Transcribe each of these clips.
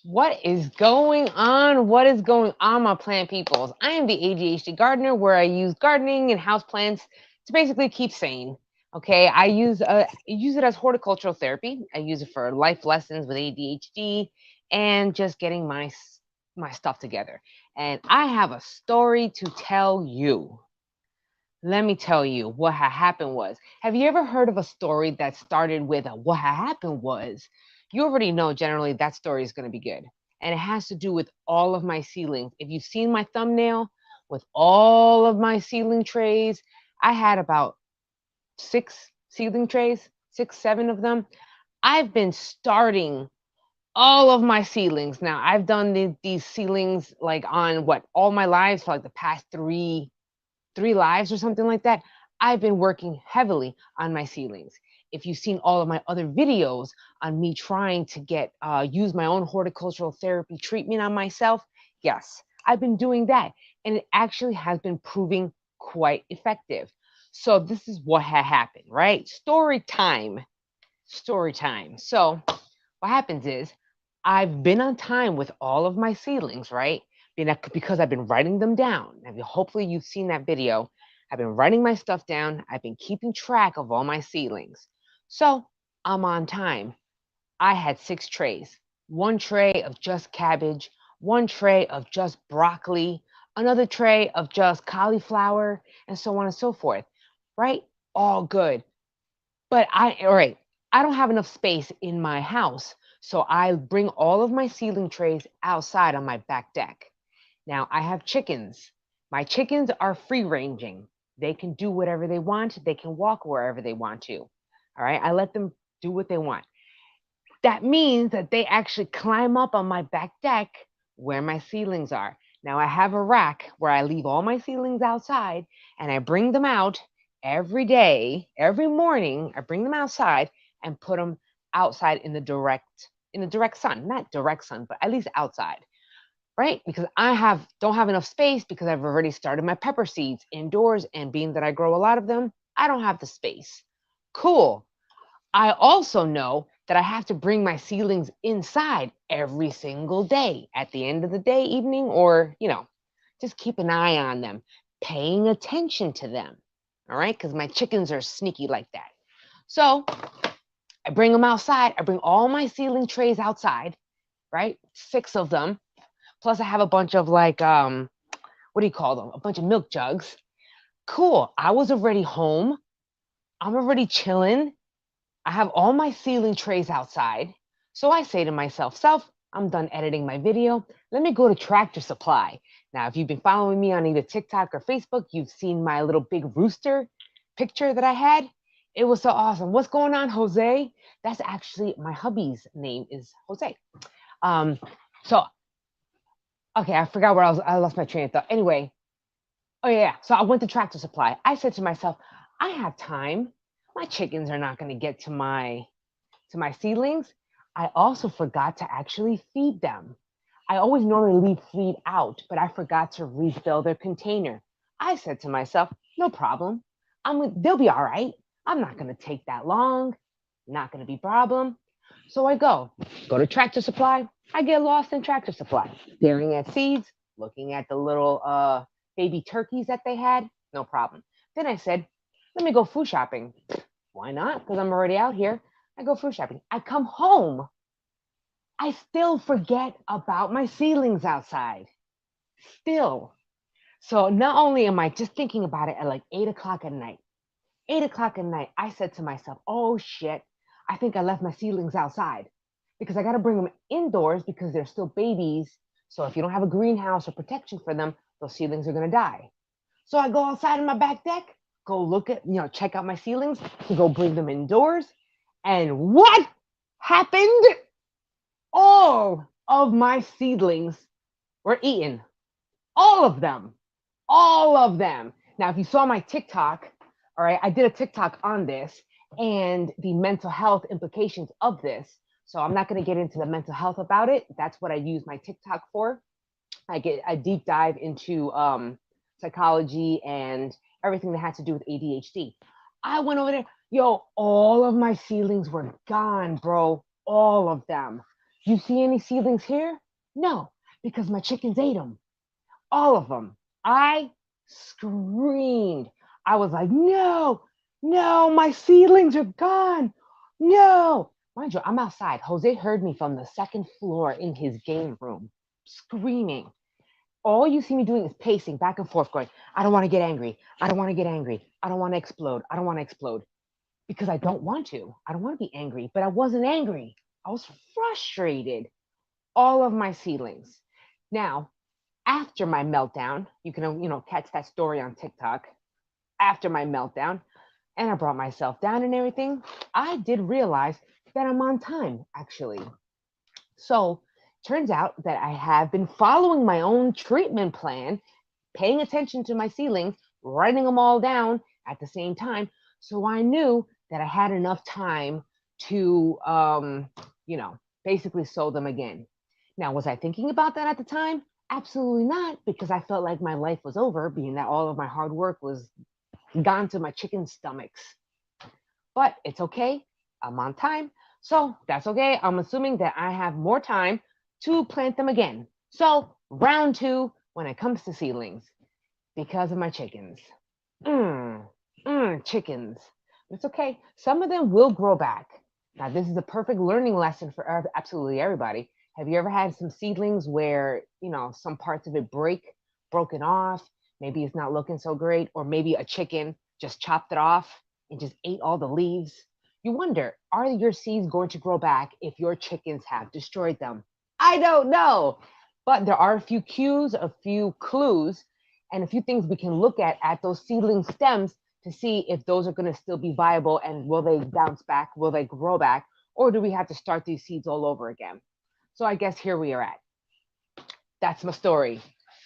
What is going on? What is going on, my plant peoples? I am the ADHD gardener where I use gardening and houseplants to basically keep sane. Okay, I use it as horticultural therapy. I use it for life lessons with ADHD and just getting my stuff together. And I have a story to tell you. Let me tell you what happened was. Have you ever heard of a story that started with a what happened was? You already know generally that story is going to be good. And it has to do with all of my seedlings. If you've seen my thumbnail with all of my seedling trays, I had about six seedling trays, six, seven of them. I've been starting all of my seedlings. Now, I've done these seedlings like on what all my lives for like the past three lives or something like that. I've been working heavily on my seedlings. If you've seen all of my other videos on me trying to get use my own horticultural therapy treatment on myself, yes, I've been doing that, and it actually has been proving quite effective. So this is what had happened, right? Story time. Story time. So what happens is I've been on time with all of my seedlings, right? Because I've been writing them down. Hopefully you've seen that video. I've been writing my stuff down. I've been keeping track of all my seedlings. So I'm on time. I had six trays. One tray of just cabbage, one tray of just broccoli, another tray of just cauliflower, and so on and so forth. Right? All good. All right, I don't have enough space in my house, so I bring all of my seedling trays outside on my back deck. Now I have chickens. My chickens are free ranging. They can do whatever they want. They can walk wherever they want to. All right, I let them do what they want. That means that they actually climb up on my back deck where my seedlings are. Now I have a rack where I leave all my seedlings outside and I bring them out every day, every morning. I bring them outside and put them outside in the direct sun, not direct sun, but at least outside, right? Because I have don't have enough space because I've already started my pepper seeds indoors, and being that I grow a lot of them, I don't have the space. Cool. I also know that I have to bring my seedlings inside every single day at the end of the day, evening, or, just keep an eye on them, paying attention to them. All right. Because my chickens are sneaky like that. So I bring them outside. I bring all my seedling trays outside, right? Six of them. Plus, I have a bunch of what do you call them? A bunch of milk jugs. Cool. I was already home. I'm already chilling. I have all my sealing trays outside. So I say to myself, Self, I'm done editing my video. Let me go to Tractor Supply. Now, if you've been following me on either TikTok or Facebook, you've seen my little big rooster picture that I had. It was so awesome. What's going on, Jose? That's actually my hubby's name is Jose. Um, so okay, I forgot where I lost my train of thought. Anyway, oh yeah. So I went to Tractor Supply. I said to myself, I have time. My chickens are not going to get to my seedlings. I also forgot to actually feed them. I always normally leave feed out, but I forgot to refill their container. I said to myself, no problem. They'll be all right. I'm not going to take that long. Not going to be a problem. So I go to Tractor Supply. I get lost in Tractor Supply, staring at seeds, looking at the little baby turkeys that they had. No problem. Then I said, let me go food shopping. Why not? Because I'm already out here. I go food shopping. I come home. I still forget about my seedlings outside. Still. So not only am I just thinking about it at like 8 o'clock at night, 8 o'clock at night, I said to myself, oh shit, I think I left my seedlings outside because I got to bring them indoors because they're still babies. So if you don't have a greenhouse or protection for them, those seedlings are going to die. So I go outside in my back deck, go check out my seedlings, to go bring them indoors. And what happened? All of my seedlings were eaten. All of them. All of them. Now, if you saw my TikTok, all right, I did a TikTok on this and the mental health implications of this. So I'm not going to get into the mental health about it. That's what I use my TikTok for. I get a deep dive into psychology and everything that had to do with ADHD. I went over there. Yo, all of my seedlings were gone, bro. All of them. You see any seedlings here? No, because my chickens ate them. All of them. I screamed. I was like, no, no, my seedlings are gone. No. Mind you, I'm outside. Jose heard me from the second floor in his game room, screaming. All you see me doing is pacing back and forth, going, I don't want to get angry. I don't want to get angry. I don't want to explode. I don't want to explode because I don't want to. I don't want to be angry, but I wasn't angry. I was frustrated. All of my seedlings. Now, after my meltdown, you can, catch that story on TikTok. After my meltdown, and I brought myself down and everything, I did realize that I'm on time, actually. So, turns out that I have been following my own treatment plan, paying attention to my seedlings, writing them all down at the same time. So I knew that I had enough time to, basically sow them again. Now, was I thinking about that at the time? Absolutely not, because I felt like my life was over, being that all of my hard work was gone to my chicken stomachs. But it's okay. I'm on time. So that's okay. I'm assuming that I have more time to plant them again. So round two when it comes to seedlings, because of my chickens. Chickens. It's okay. Some of them will grow back. Now, this is a perfect learning lesson for absolutely everybody. Have you ever had some seedlings where, some parts of it broken off? Maybe it's not looking so great, or maybe a chicken just chopped it off and just ate all the leaves. You wonder, are your seeds going to grow back if your chickens have destroyed them? I don't know. But there are a few cues, a few clues, and a few things we can look at those seedling stems to see if those are going to still be viable and will they bounce back, will they grow back, or do we have to start these seeds all over again? So I guess here we are at. That's my story.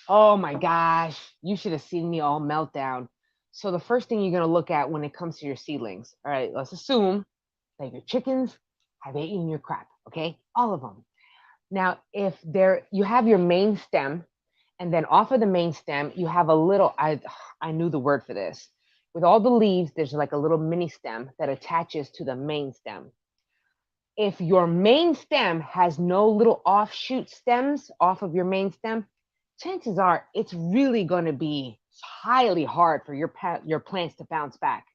Oh my gosh, you should have seen me all melt down. So the first thing you're going to look at when it comes to your seedlings, all right, let's assume that your chickens have eaten your crap, okay? All of them. Now, if you have your main stem, and then off of the main stem, you have a little, I knew the word for this. With all the leaves, there's like a little mini stem that attaches to the main stem. If your main stem has no little offshoot stems off of your main stem, chances are it's really going to be highly hard for your plants to bounce back.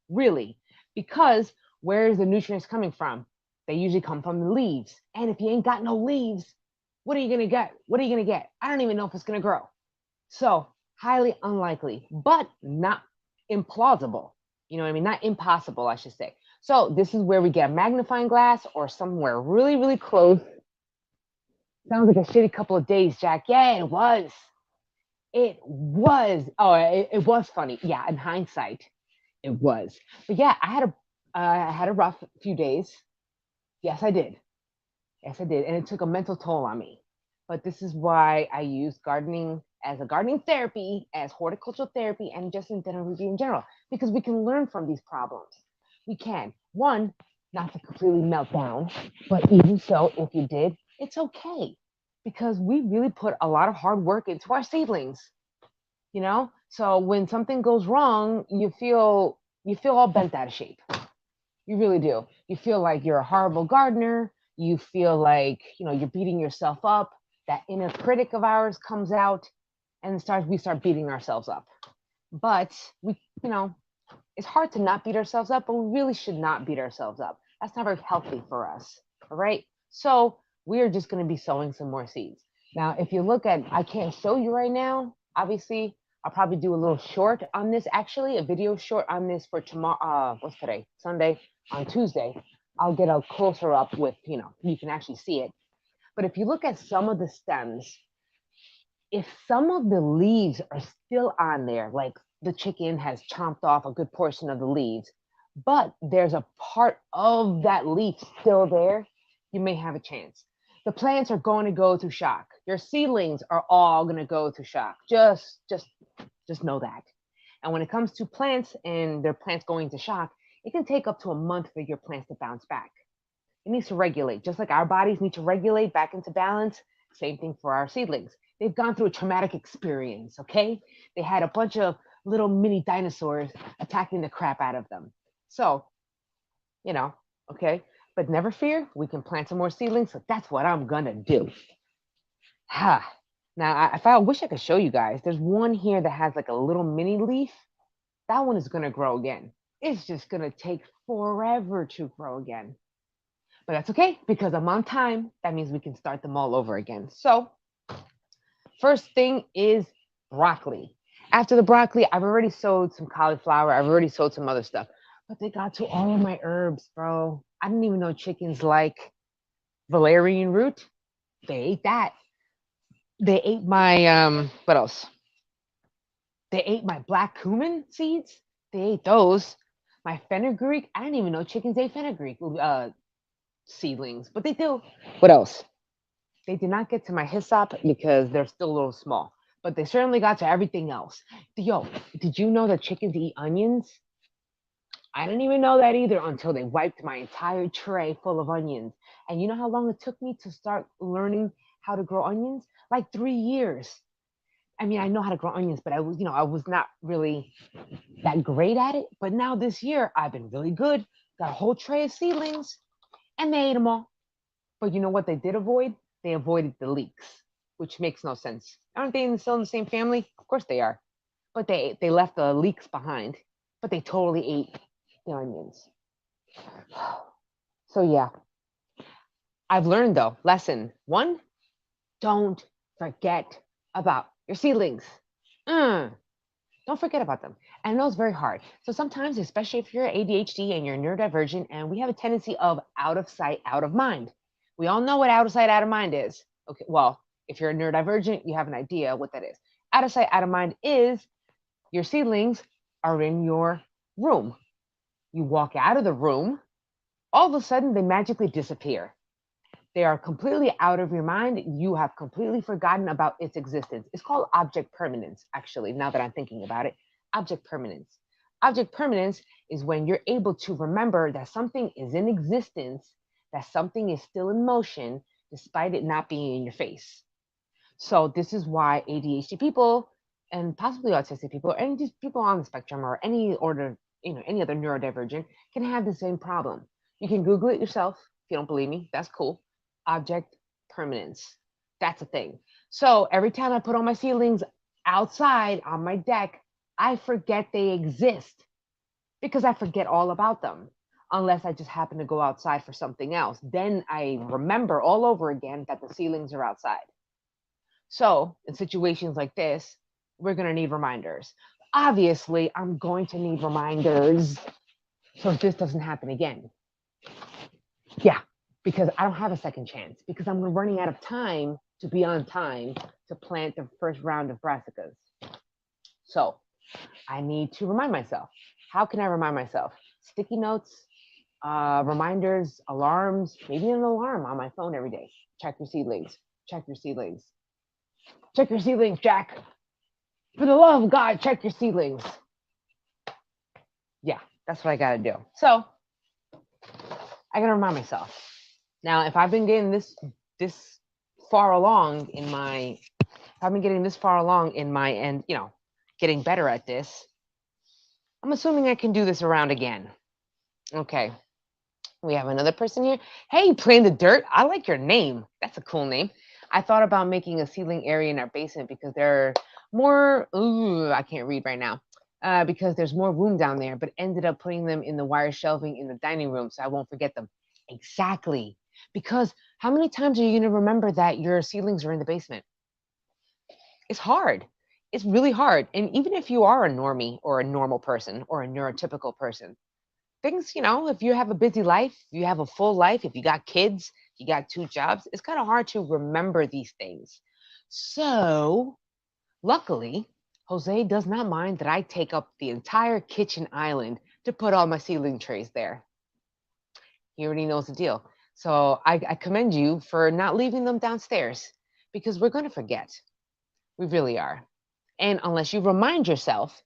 Really, because where is the nutrients coming from? They usually come from the leaves. And if you ain't got no leaves, what are you going to get? What are you going to get? I don't even know if it's going to grow. So highly unlikely, but not implausible. You know what I mean? Not impossible, I should say. So this is where we get a magnifying glass or somewhere really, really close. Sounds like a shitty couple of days, Jack. Yeah, it was. It was. Oh, it was funny. Yeah, in hindsight, it was. But yeah, I had a rough few days. Yes, I did. Yes, I did. And it took a mental toll on me. But this is why I use gardening as a gardening therapy, as horticultural therapy, and just in therapy in general, because we can learn from these problems. We can. One, not to completely melt down, but even so, if you did, it's okay, because we really put a lot of hard work into our seedlings, So when something goes wrong, you feel all bent out of shape. You really do. You feel like you're a horrible gardener. You feel like, you're beating yourself up. That inner critic of ours comes out and we start beating ourselves up. But it's hard to not beat ourselves up, but we really should not beat ourselves up. That's not very healthy for us. All right. So we are just going to be sowing some more seeds. Now, if you look at, I can't show you right now, obviously, I'll probably do a little short on this, actually, a video short on this for tomorrow. What's today? Sunday. On Tuesday, I'll get a closer up with, you can actually see it. But if you look at some of the stems, if some of the leaves are still on there, like the chicken has chomped off a good portion of the leaves, but there's a part of that leaf still there, you may have a chance. The plants are going to go through shock. Your seedlings are all going to go through shock. Just know that. And when it comes to plants and their plants going to shock, it can take up to a month for your plants to bounce back. It needs to regulate, just like our bodies need to regulate back into balance. Same thing for our seedlings. They've gone through a traumatic experience, okay? They had a bunch of little mini dinosaurs attacking the crap out of them. So, okay? But never fear, we can plant some more seedlings. So that's what I'm gonna do. Ha. Now, if I wish I could show you guys, there's one here that has like a little mini leaf. That one is gonna grow again. It's just gonna take forever to grow again. But that's okay because I'm on time. That means we can start them all over again. So, first thing is broccoli. After the broccoli, I've already sowed some cauliflower. I've already sowed some other stuff. But they got to all of my herbs, bro. I didn't even know chickens like valerian root. They ate that. They ate my what else? They ate my black cumin seeds. They ate those. My fenugreek. I didn't even know chickens ate fenugreek seedlings, but they do. What else? They did not get to my hyssop because they're still a little small, but they certainly got to everything else. Yo, did you know that chickens eat onions? I didn't even know that either until they wiped my entire tray full of onions. And you know how long it took me to start learning how to grow onions? Like 3 years. I mean, I know how to grow onions, but I was not really that great at it. But now this year, I've been really good. Got a whole tray of seedlings, and they ate them all. But you know what they did avoid? They avoided the leeks, which makes no sense. Aren't they still in the same family? Of course they are. But they left the leeks behind. But they totally ate the onions. So yeah, I've learned though. Lesson one: don't forget about your seedlings. Don't forget about them. And I know it's very hard. So sometimes, especially if you're ADHD and you're neurodivergent, and we have a tendency of out of sight, out of mind. We all know what out of sight, out of mind is. Okay, well, if you're neurodivergent, you have an idea what that is. Out of sight, out of mind is your seedlings are in your room. You walk out of the room, all of a sudden they magically disappear. They are completely out of your mind. You have completely forgotten about its existence. It's called object permanence, actually, now that I'm thinking about it. Object permanence. Object permanence is when you're able to remember that something is in existence, that something is still in motion, despite it not being in your face. So this is why ADHD people and possibly autistic people, and just people on the spectrum or any order, any other neurodivergent can have the same problem. You can Google it yourself if you don't believe me. That's cool. Object permanence. That's a thing. So every time I put all my seedlings outside on my deck, I forget they exist because I forget all about them unless I just happen to go outside for something else. Then I remember all over again that the seedlings are outside. So in situations like this, we're going to need reminders. Obviously, I'm going to need reminders so this doesn't happen again. Yeah, because I don't have a second chance because I'm running out of time to be on time to plant the first round of brassicas. So I need to remind myself. How can I remind myself? Sticky notes, reminders, alarms, maybe an alarm on my phone every day. Check your seedlings. Check your seedlings. Check your seedlings, Jack. For the love of God, check your seedlings. Yeah, that's what I got to do. So I got to remind myself. Now, if I've been getting this far along in my, and getting better at this, I'm assuming I can do this around again. Okay. We have another person here. Hey, Playing the Dirt. I like your name. That's a cool name. I thought about making a seedling area in our basement because there are more. Ooh, I can't read right now. Because there's more room down there, but ended up putting them in the wire shelving in the dining room so I won't forget them. Exactly. Because how many times are you going to remember that your seedlings are in the basement? It's hard. It's really hard. And even if you are a normie or a normal person or a neurotypical person, things, if you have a busy life, you have a full life, if you got kids, you got 2 jobs, it's kind of hard to remember these things. So, luckily, Jose does not mind that I take up the entire kitchen island to put all my seedling trays there. He already knows the deal. So I commend you for not leaving them downstairs because we're going to forget. We really are. And unless you remind yourself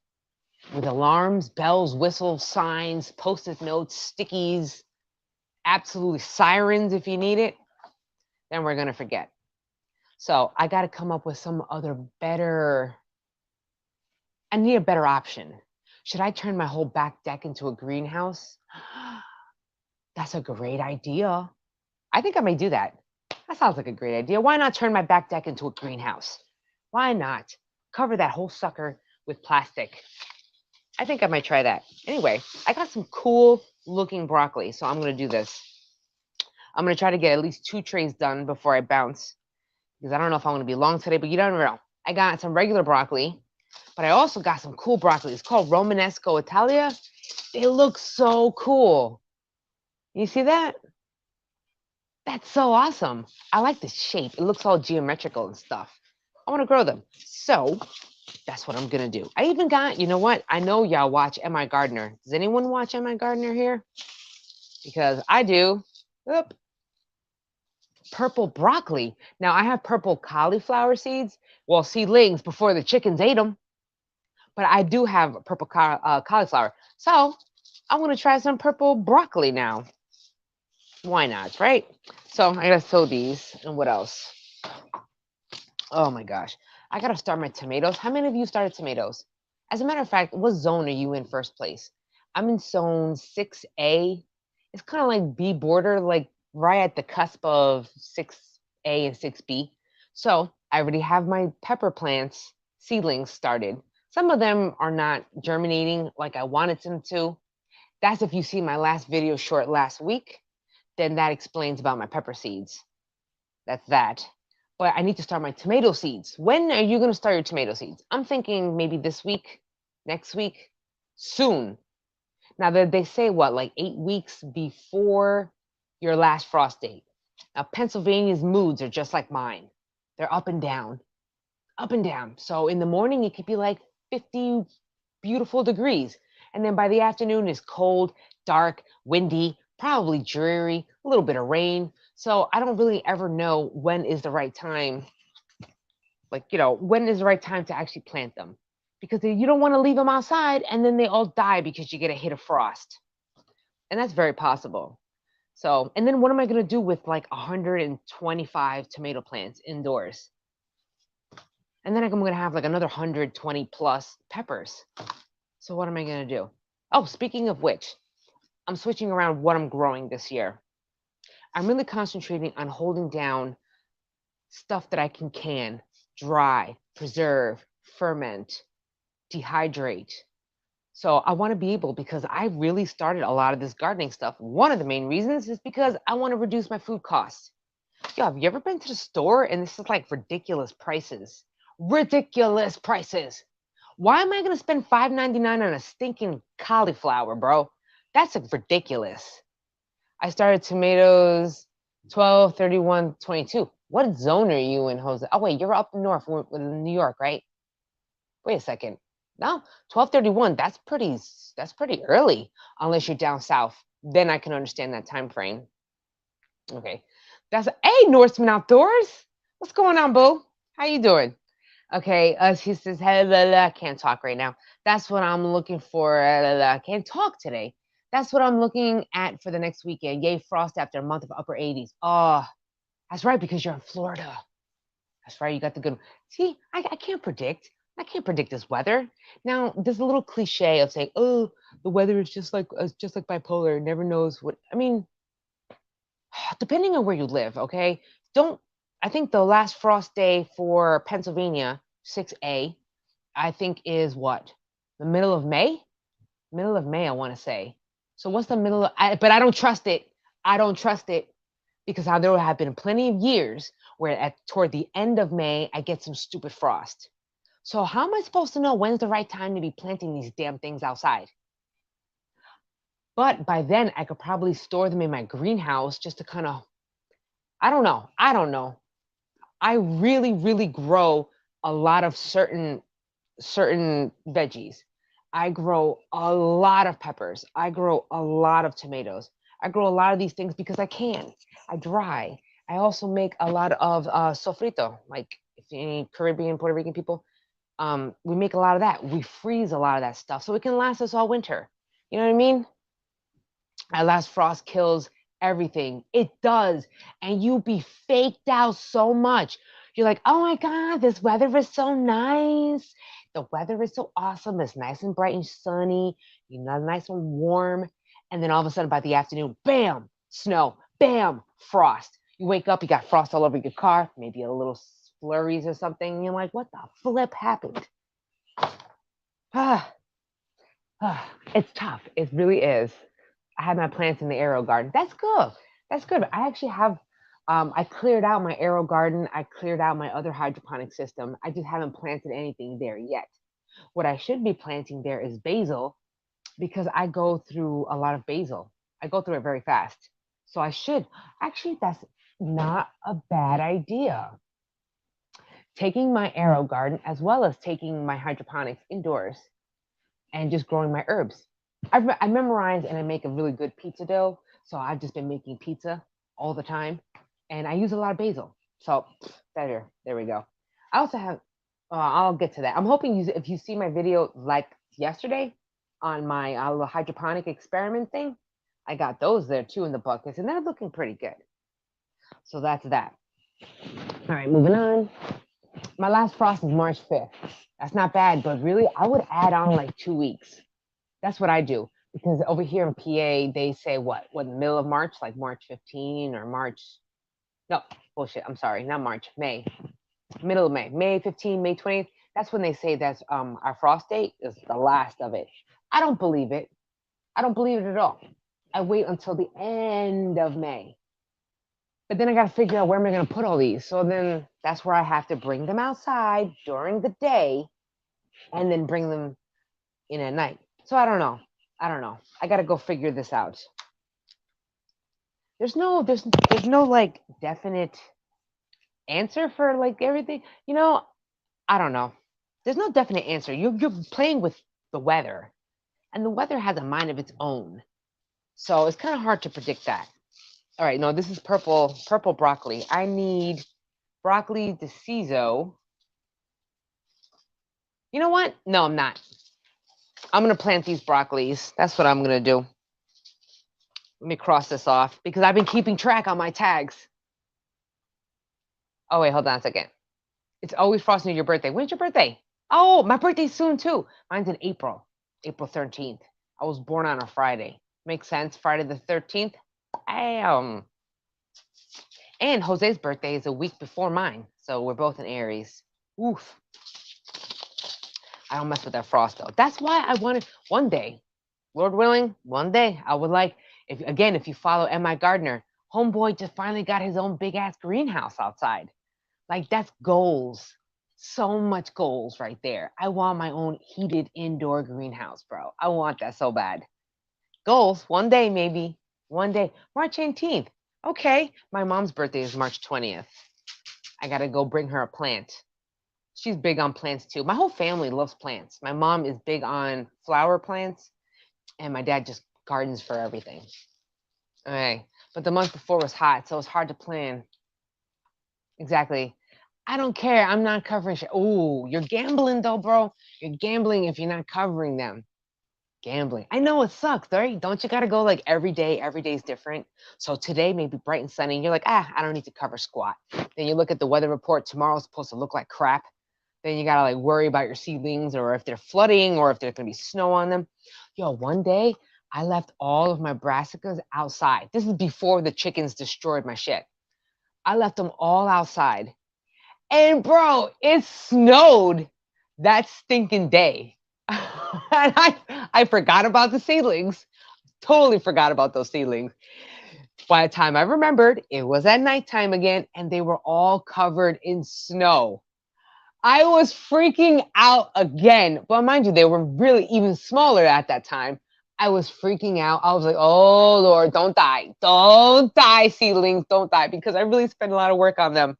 with alarms, bells, whistles, signs, post-it notes, stickies, absolutely sirens if you need it, then we're going to forget. So I got to come up with some other better. I need a better option. Should I turn my whole back deck into a greenhouse? That's a great idea. I think I may do that. That sounds like a great idea. Why not turn my back deck into a greenhouse? Why not cover that whole sucker with plastic? I think I might try that. Anyway, I got some cool looking broccoli, so I'm going to do this. I'm going to try to get at least 2 trays done before I bounce because I don't know if I'm going to be long today, but you don't know. I got some regular broccoli, but I also got some cool broccoli. It's called Romanesco Italia. They look so cool. You see that? That's so awesome. I like the shape. It looks all geometrical and stuff. I want to grow them. So that's what I'm going to do. I even got, you know what? I know y'all watch M.I. Gardener. Does anyone watch M.I. Gardener here? Because I do. Oop. Purple broccoli. Now I have purple cauliflower seeds. Well, seedlings before the chickens ate them. But I do have purple cauliflower. So I want to try some purple broccoli now. Why not, right? So I gotta sow these. And what else? Oh my gosh. I gotta start my tomatoes. How many of you started tomatoes? As a matter of fact, what zone are you in first place? I'm in zone 6A. It's kind of like B border, like right at the cusp of 6A and 6B. So I already have my pepper plants, seedlings started. Some of them are not germinating like I wanted them to. That's if you see my last video short last week, then that explains about my pepper seeds. That's that. But I need to start my tomato seeds. When are you going to start your tomato seeds? I'm thinking maybe this week, next week, soon. Now, they say what, like 8 weeks before your last frost date. Now, Pennsylvania's moods are just like mine. They're up and down, up and down. So in the morning, it could be like 50 beautiful degrees. And then by the afternoon, it's cold, dark, windy, probably dreary, a little bit of rain. So I don't really ever know when is the right time, like, when is the right time to actually plant them. Because you don't want to leave them outside and then they all die because you get a hit of frost. And that's very possible. So, and then what am I going to do with like 125 tomato plants indoors? And then I'm going to have like another 120 plus peppers. So what am I going to do? Oh, speaking of which, I'm switching around what I'm growing this year. I'm really concentrating on holding down stuff that I can dry, preserve, ferment, dehydrate. So I want to be able, because I really started a lot of this gardening stuff. One of the main reasons is because I want to reduce my food costs. Yo, have you ever been to the store and this is like ridiculous prices? Ridiculous prices. Why am I going to spend $5.99 on a stinking cauliflower, bro? That's ridiculous. I started tomatoes 12, 31, 22. What zone are you in, Jose? Oh, wait, you're up north in New York, right? Wait a second. No, 1231, that's pretty early, unless you're down south. Then I can understand that time frame. Okay. Hey, Norseman Outdoors. What's going on, boo? How you doing? Okay, she says, hey, I can't talk right now. That's what I'm looking for. I can't talk today. That's what I'm looking at for the next weekend. Yay, frost after a month of upper 80s. Oh, that's right, because you're in Florida. That's right, you got the good. See, I can't predict. I can't predict this weather. Now, there's a little cliche of saying, oh, the weather is just like bipolar. Never knows what. I mean, depending on where you live, okay? Don't. I think the last frost day for Pennsylvania, 6A, I think is what? The middle of May? Middle of May, I want to say. So what's the middle of, but I don't trust it. I don't trust it because there have been plenty of years where toward the end of May, I get some stupid frost. So how am I supposed to know when's the right time to be planting these damn things outside? But by then I could probably store them in my greenhouse just to kind of, I don't know. I really, really grow a lot of certain veggies. I grow a lot of peppers. I grow a lot of tomatoes. I grow a lot of these things because I can. I dry. I also make a lot of sofrito. Like if any Caribbean, Puerto Rican people, we make a lot of that. We freeze a lot of that stuff so it can last us all winter. You know what I mean? That last frost kills everything. It does. And you be faked out so much. You're like, oh my God, this weather is so nice. The weather is so awesome. It's nice and bright and sunny. You know, nice and warm. And then all of a sudden by the afternoon, bam, snow, bam, frost. You wake up, you got frost all over your car, maybe a little flurries or something. And you're like, what the flip happened? Ah, it's tough. It really is. I had my plants in the aero garden. That's good. That's good. I actually have, I cleared out my aero garden. I cleared out my other hydroponic system. I just haven't planted anything there yet. What I should be planting there is basil because I go through a lot of basil. I go through it very fast. So I should, actually, that's not a bad idea. Taking my aero garden as well as taking my hydroponics indoors and just growing my herbs. I memorize and I make a really good pizza dough. So I've just been making pizza all the time. And I use a lot of basil. So there we go. I also have, I'll get to that. I'm hoping if you see my video like yesterday on my little hydroponic experiment thing, I got those there too in the buckets and they're looking pretty good. So that's that. All right, moving on. My last frost is March 5th. That's not bad, but really I would add on like 2 weeks. That's what I do because over here in PA, they say what the middle of March, like March 15 or March. No, bullshit. I'm sorry, not March, May, middle of May, May 15, May 20th. That's when they say that's our frost date is the last of it. I don't believe it. I don't believe it at all. I wait until the end of May. But then I got to figure out where am I going to put all these. So then that's where I have to bring them outside during the day and then bring them in at night. So I don't know. I got to go figure this out. There's no like definite answer for like everything. I don't know. There's no definite answer. You're playing with the weather, and the weather has a mind of its own. So it's kind of hard to predict that. All right, no, this is purple broccoli. I need broccoli deciso. You know what? No, I'm not. I'm going to plant these broccolis. That's what I'm going to do. Let me cross this off because I've been keeping track on my tags. Oh, wait, hold on a second. It's always frosting your birthday. When's your birthday? Oh, my birthday's soon too. Mine's in April 13th. I was born on a Friday. Makes sense. Friday the 13th. And Jose's birthday is a week before mine. So we're both in Aries. Oof. I don't mess with that frost though. That's why I wanted one day, Lord willing, one day I would like, if you follow M.I. Gardner, homeboy just finally got his own big ass greenhouse outside. Like that's goals. So much goals right there. I want my own heated indoor greenhouse, bro. I want that so bad. Goals, one day maybe. One day. March 18th. Okay. My mom's birthday is March 20th. I gotta go bring her a plant. She's big on plants too. My whole family loves plants. My mom is big on flower plants, and my dad just gardens for everything. All right. But the month before was hot, so it's hard to plan. Exactly. I don't care. I'm not covering shit. Oh, you're gambling though, bro. You're gambling if you're not covering them. Gambling. I know it sucks, right? Don't you gotta go like every day? Every day is different. So today may be bright and sunny. And you're like, I don't need to cover squat. Then you look at the weather report. Tomorrow's supposed to look like crap. Then you gotta like worry about your seedlings or if they're flooding or if there's gonna be snow on them. Yo, one day I left all of my brassicas outside. This is before the chickens destroyed my shit. I left them all outside. And bro, it snowed that stinking day. And I forgot about the seedlings. Totally forgot about those seedlings. By the time I remembered, it was at nighttime again, and they were all covered in snow. I was freaking out again. Well, mind you, they were really even smaller at that time. I was freaking out. I was like, oh, Lord, don't die. Don't die, seedlings. Don't die. Because I really spent a lot of work on them.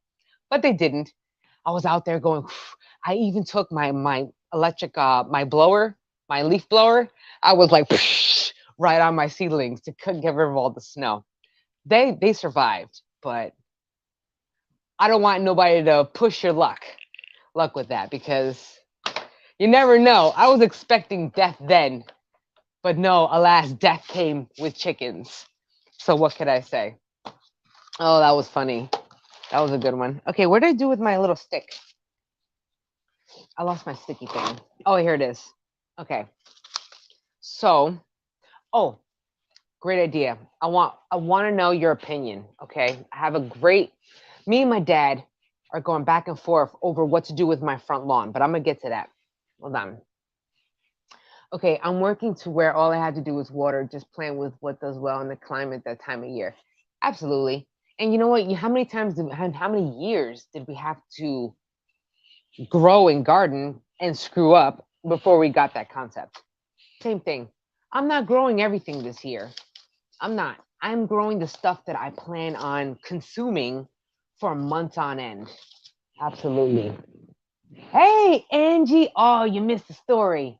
But they didn't. I was out there going, I even took my electric, my blower, my leaf blower. I was like, right on my seedlings to get rid of all the snow. They survived, but I don't want nobody to push your luck with that because you never know. I was expecting death then, but no, alas, death came with chickens. So what could I say? Oh, that was funny. That was a good one. Okay, what did I do with my little stick? I lost my sticky thing. Oh, here it is. Okay. So, Great idea. I want to know your opinion. Okay. I have a great. Me and my dad are going back and forth over what to do with my front lawn, but I'm gonna get to that. Hold on. Okay, I'm working to where all I have to do is water, just plant with what does well in the climate that time of year. Absolutely. And you know what? How many times, how many years did we have to grow and garden and screw up before we got that concept? Same thing. I'm not growing everything this year. I'm not. I'm growing the stuff that I plan on consuming for months on end. Absolutely. Hey, Angie. Oh, you missed the story.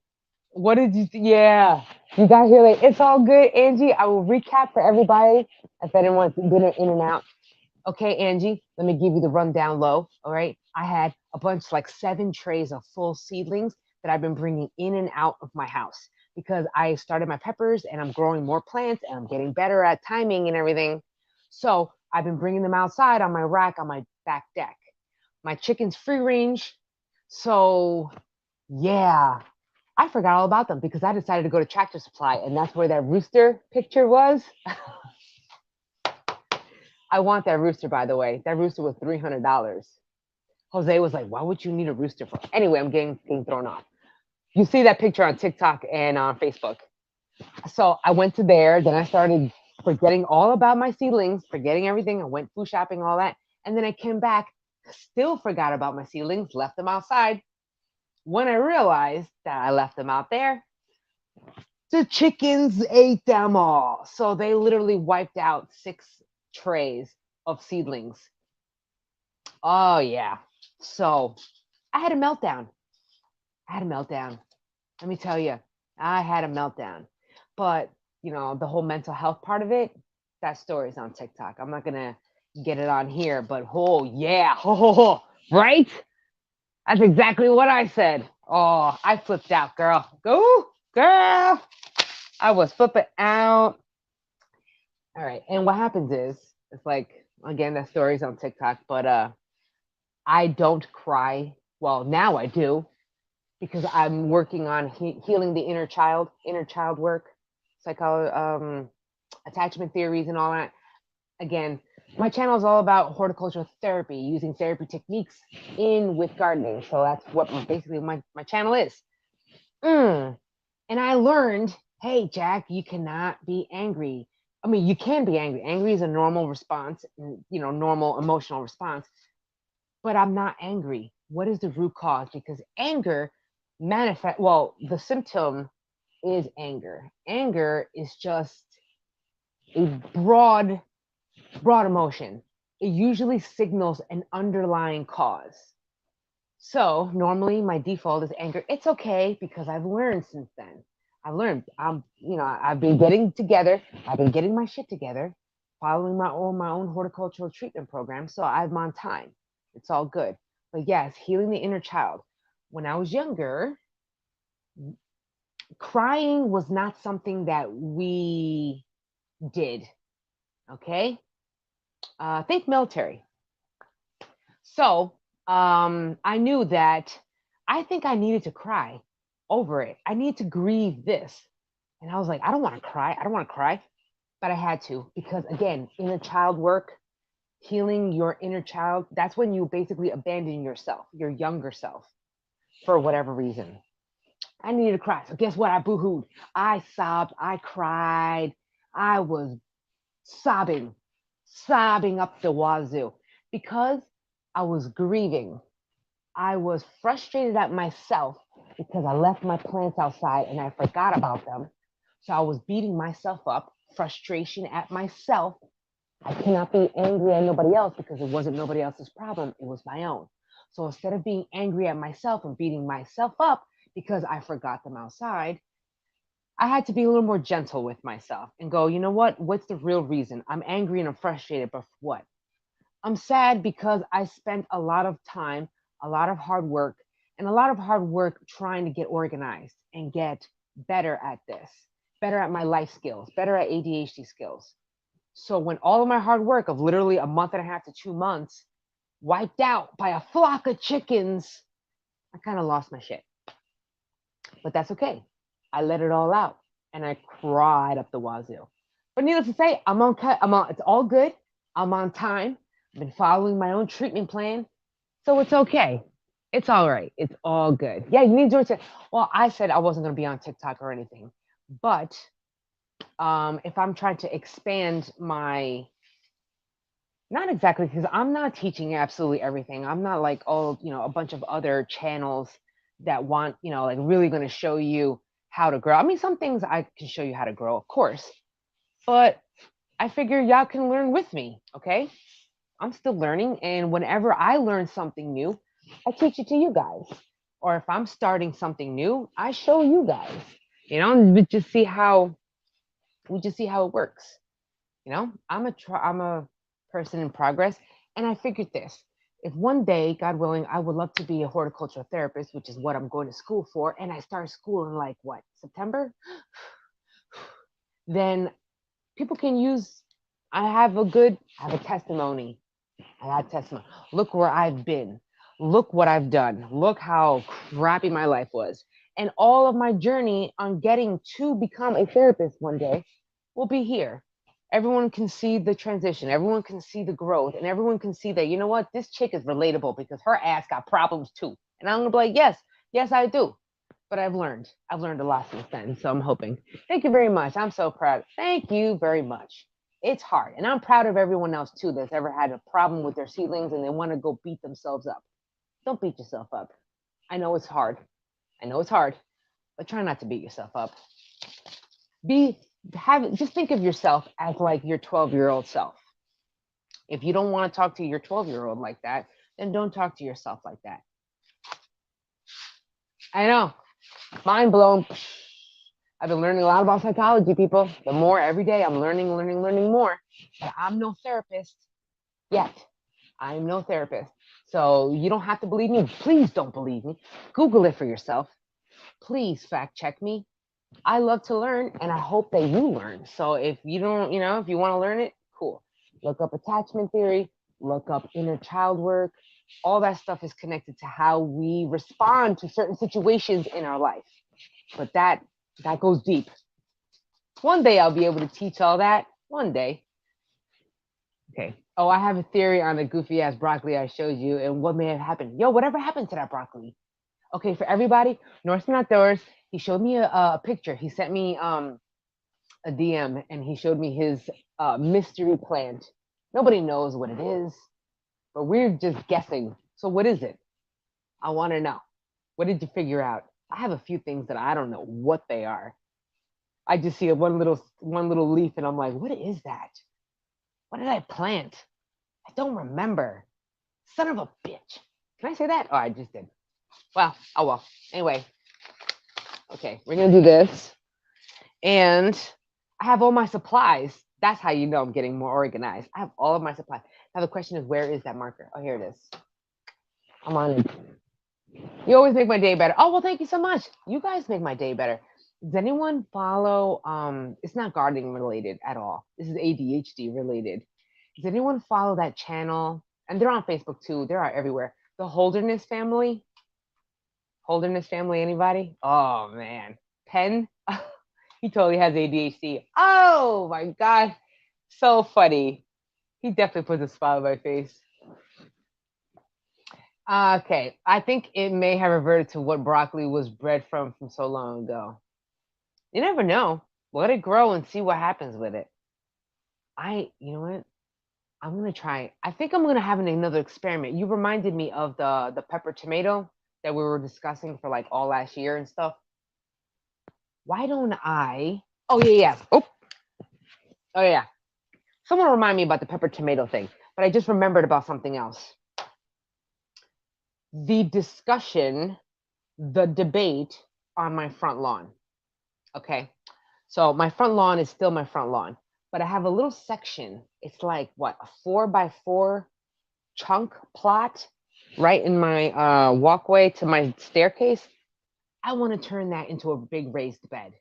What did you? Yeah, you got here late. It's all good, Angie. I will recap for everybody if anyone's been in and out. Okay, Angie, let me give you the rundown low. All right, I had a bunch, like 7 trays of full seedlings that I've been bringing in and out of my house because I started my peppers and I'm growing more plants and I'm getting better at timing and everything. So I've been bringing them outside on my rack on my back deck. My chicken's free range. So yeah, I forgot all about them because I decided to go to Tractor Supply, and that's where that rooster picture was. I want that rooster, by the way. That rooster was $300. Jose was like, "Why would you need a rooster for?" Anyway, I'm getting thrown off. You see that picture on TikTok and on Facebook. So I went to there. Then I started forgetting all about my seedlings, forgetting everything. I went food shopping, all that, and then I came back, still forgot about my seedlings, left them outside. When I realized that I left them out there, the chickens ate them all. So they literally wiped out 6 trays of seedlings. Oh, yeah. So I had a meltdown. I had a meltdown. Let me tell you, I had a meltdown. But, the whole mental health part of it, that story's on TikTok. I'm not going to get it on here, but oh, yeah. Oh, right? That's exactly what I said. Oh, I flipped out, girl. Go, girl. I was flipping out. All right. And what happens is, it's like, again, that story's on TikTok, but I don't cry. Well, now I do because I'm working on healing the inner child work, psychology, attachment theories, and all that. Again, my channel is all about horticultural therapy, using therapy techniques in with gardening. So that's what basically my channel is. And I learned, hey, Jack, you cannot be angry. I mean, you can be angry. Angry is a normal response, normal emotional response, but I'm not angry. What is the root cause? Because anger the symptom is anger. Anger is just a broad emotion. It usually signals an underlying cause. So normally my default is anger. It's okay because I've learned since then. I've learned. I've been getting together. I've been getting my shit together, following my own horticultural treatment program. So I'm on time. It's all good. But yes, healing the inner child. When I was younger, crying was not something that we did. Okay. Think military. So I knew that I think I needed to cry over it. I need to grieve this. And I was like, I don't want to cry. I don't want to cry. But I had to because, again, inner child work, healing your inner child, that's when you basically abandon yourself, your younger self, for whatever reason. I needed to cry. So guess what? I boohooed. I sobbed. I cried. I was sobbing, sobbing up the wazoo because I was grieving. I was frustrated at myself because I left my plants outside and I forgot about them. So I was beating myself up, frustration at myself. I cannot be angry at nobody else because it wasn't nobody else's problem. It was my own. So instead of being angry at myself and beating myself up because I forgot them outside, I had to be a little more gentle with myself and go, you know what? What's the real reason? I'm angry and I'm frustrated, but for what? I'm sad because I spent a lot of time, a lot of hard work, and a lot of hard work trying to get organized and get better at this, better at my life skills, better at ADHD skills. So when all of my hard work of literally a month and a half to 2 months wiped out by a flock of chickens, I kind of lost my shit. But that's okay. I let it all out and I cried up the wazoo. But needless to say, I'm on cut. I'm on. It's all good. I'm on time. I've been following my own treatment plan, so it's okay. It's all right. It's all good. Yeah, you need to join. Well, I said I wasn't going to be on TikTok or anything, but if I'm trying to expand my, not exactly, because I'm not teaching absolutely everything. I'm not like all, a bunch of other channels that want, like really going to show you how to grow. I mean, some things I can show you how to grow, of course, but I figure y'all can learn with me. Okay. I'm still learning. And whenever I learn something new, I teach it to you guys. Or if I'm starting something new, I show you guys, and we just see how it works. I'm a person in progress, and I figured this: if one day, God willing, I would love to be a horticultural therapist, which is what I'm going to school for, and I start school in like what, September, then people can use. I have a testimony. I had testimony. Look where I've been. Look what I've done. Look how crappy my life was, and all of my journey on getting to become a therapist one day will be here. Everyone can see the transition, everyone can see the growth, and everyone can see that, you know what, this chick is relatable because her ass got problems too. And I'm gonna be like, yes, yes, I do. But I've learned a lot since then. So I'm hoping. Thank you very much. I'm so proud. Thank you very much. It's hard. And I'm proud of everyone else too that's ever had a problem with their seedlings and they want to go beat themselves up. Don't beat yourself up. I know it's hard. I know it's hard, but try not to beat yourself up. Be just think of yourself as like your 12-year-old self. If you don't want to talk to your 12-year-old like that, then don't talk to yourself like that. I know, mind blown. I've been learning a lot about psychology, people. The more every day I'm learning more. But I'm no therapist yet. I'm no therapist. So you don't have to believe me. Please don't believe me. Google it for yourself. Please fact check me. I love to learn and I hope that you learn. So if you don't, if you want to learn it, cool. Look up attachment theory, look up inner child work. All that stuff is connected to how we respond to certain situations in our life. But that goes deep. One day I'll be able to teach all that. One day. Okay. Oh, I have a theory on the goofy ass broccoli I showed you and what may have happened. Yo, whatever happened to that broccoli? Okay, for everybody, North and Outdoors, he showed me a picture. He sent me a DM and he showed me his mystery plant. Nobody knows what it is, but we're just guessing. So what is it? I want to know. What did you figure out? I have a few things that I don't know what they are. I just see one little leaf and I'm like, what is that? What did I plant? I don't remember. Son of a bitch. Can I say that? Oh, I just did. Well, oh well. Anyway, okay, we're gonna do this. And I have all my supplies. That's how you know I'm getting more organized. I have all of my supplies. Now the question is, where is that marker? Oh, here it is. I'm on it. You always make my day better. Oh, well, thank you so much. You guys make my day better. Does anyone follow, it's not gardening related at all. This is ADHD related. Does anyone follow that channel? And they're on Facebook too. They're everywhere. The Holderness family. Holderness family, anybody? Oh man. Penn? He totally has ADHD. Oh my God. So funny. He definitely puts a smile on my face. Okay. I think it may have reverted to what broccoli was bred from so long ago. You never know. Let it grow and see what happens with it. You know what? I'm gonna try. I think I'm gonna have another experiment. You reminded me of the pepper tomato that we were discussing for like all last year and stuff. Why don't I? Oh yeah. Oh yeah. Someone remind me about the pepper tomato thing, but I just remembered about something else. The discussion, the debate on my front lawn. Okay. So my front lawn is still my front lawn, but I have a little section. It's like what, a 4x4 chunk plot right in my walkway to my staircase. I want to turn that into a big raised bed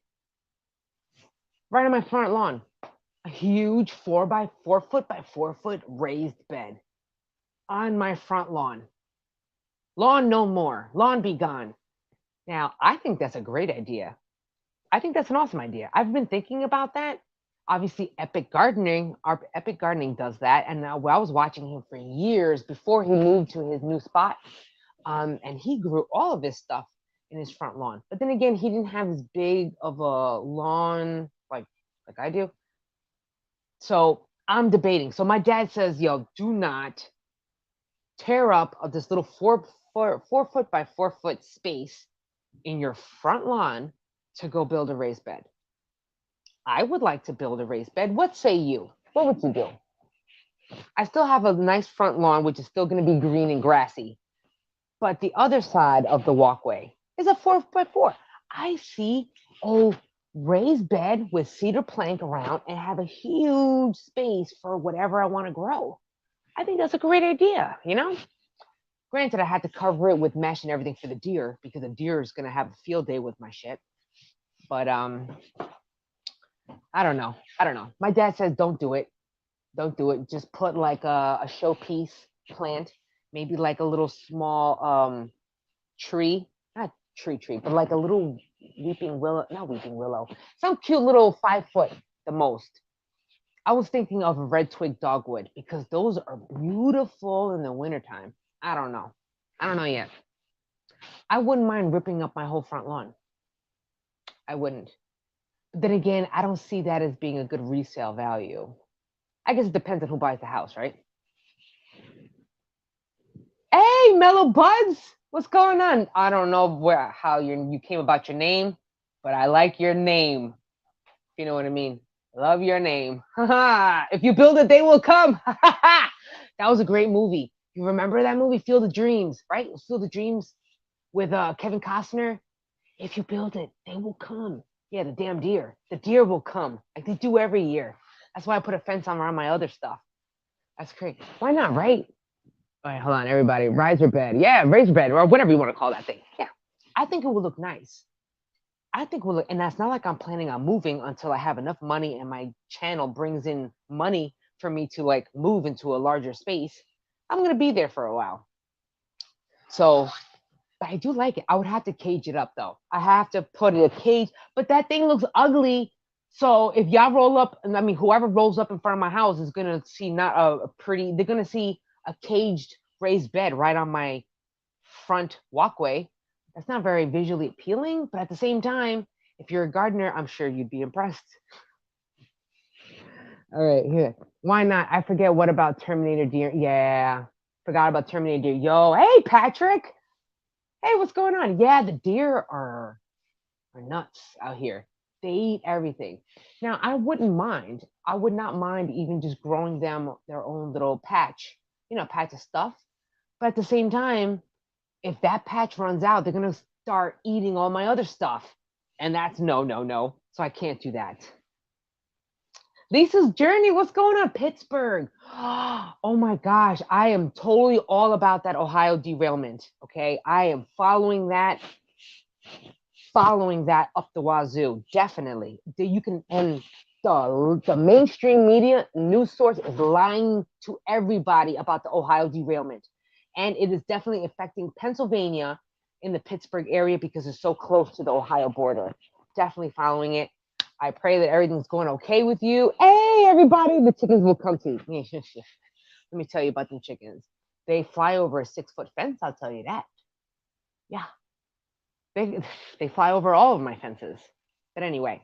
right on my front lawn. A huge 4 by 4 foot raised bed on my front lawn. Lawn no more. Lawn be gone. Now, I think that's a great idea. I think that's an awesome idea. I've been thinking about that. Obviously, Epic Gardening does that. And now, well, I was watching him for years before he moved to his new spot. And he grew all of his stuff in his front lawn. But then again, he didn't have as big of a lawn like I do. So I'm debating. So my dad says, "Yo, do not tear up of this little 4 foot by 4 foot space in your front lawn to go build a raised bed." I would like to build a raised bed. What say you? What would you do? I still have a nice front lawn, which is still going to be green and grassy. But the other side of the walkway is a 4 by 4. I see a raised bed with cedar plank around and have a huge space for whatever I want to grow. I think that's a great idea, you know? Granted, I had to cover it with mesh and everything for the deer because the deer is going to have a field day with my shit. But I don't know. I don't know. My dad says don't do it. Don't do it. Just put like a showpiece plant, maybe like a little small tree, not tree, but like a little weeping willow, not weeping willow, some cute little 5 foot the most. I was thinking of a red twig dogwood because those are beautiful in the wintertime. I don't know. I don't know yet. I wouldn't mind ripping up my whole front lawn. I wouldn't. But then again, I don't see that as being a good resale value. I guess it depends on who buys the house, right? Hey, Mellow Buds, what's going on? I don't know how you came about your name, but I like your name. If you know what I mean. Love your name. If you build it, they will come. That was a great movie. You remember that movie, Field of Dreams, right? Field of Dreams with Kevin Costner. If you build it, they will come. Yeah, the damn deer. The deer will come, like they do every year. That's why I put a fence on around my other stuff. That's great. Why not, right? All right, hold on, everybody. Riser bed. Yeah, raised bed, or whatever you want to call that thing. Yeah. I think it would look nice. I think we'll look, and that's not like I'm planning on moving until I have enough money and my channel brings in money for me to like move into a larger space. I'm gonna be there for a while. So, but I do like it. I would have to cage it up though. I have to put it a cage, but that thing looks ugly. So if y'all roll up, and I mean whoever rolls up in front of my house is gonna see not a pretty. They're gonna see a caged raised bed right on my front walkway. That's not very visually appealing, but at the same time, if you're a gardener, I'm sure you'd be impressed. All right, here. Why not? I forget what about Terminator Deer. Yeah, forgot about Terminator Deer. Yo, hey Patrick. Hey, what's going on? Yeah, the deer are nuts out here. They eat everything. Now, I wouldn't mind. I would not mind even just growing them their own little patch, patch of stuff. But at the same time, if that patch runs out, they're gonna start eating all my other stuff. And that's no, no, no. So I can't do that. Lisa's Journey, what's going on? Pittsburgh. Oh my gosh, I am totally all about that Ohio derailment. Okay. I am following that up the wazoo. Definitely. You can, and the mainstream media news source is lying to everybody about the Ohio derailment. And it is definitely affecting Pennsylvania in the Pittsburgh area because it's so close to the Ohio border. Definitely following it. I pray that everything's going okay with you. Hey, everybody, the chickens will come to you. Let me tell you about them chickens. They fly over a 6 foot fence, I'll tell you that. Yeah. They fly over all of my fences. But anyway,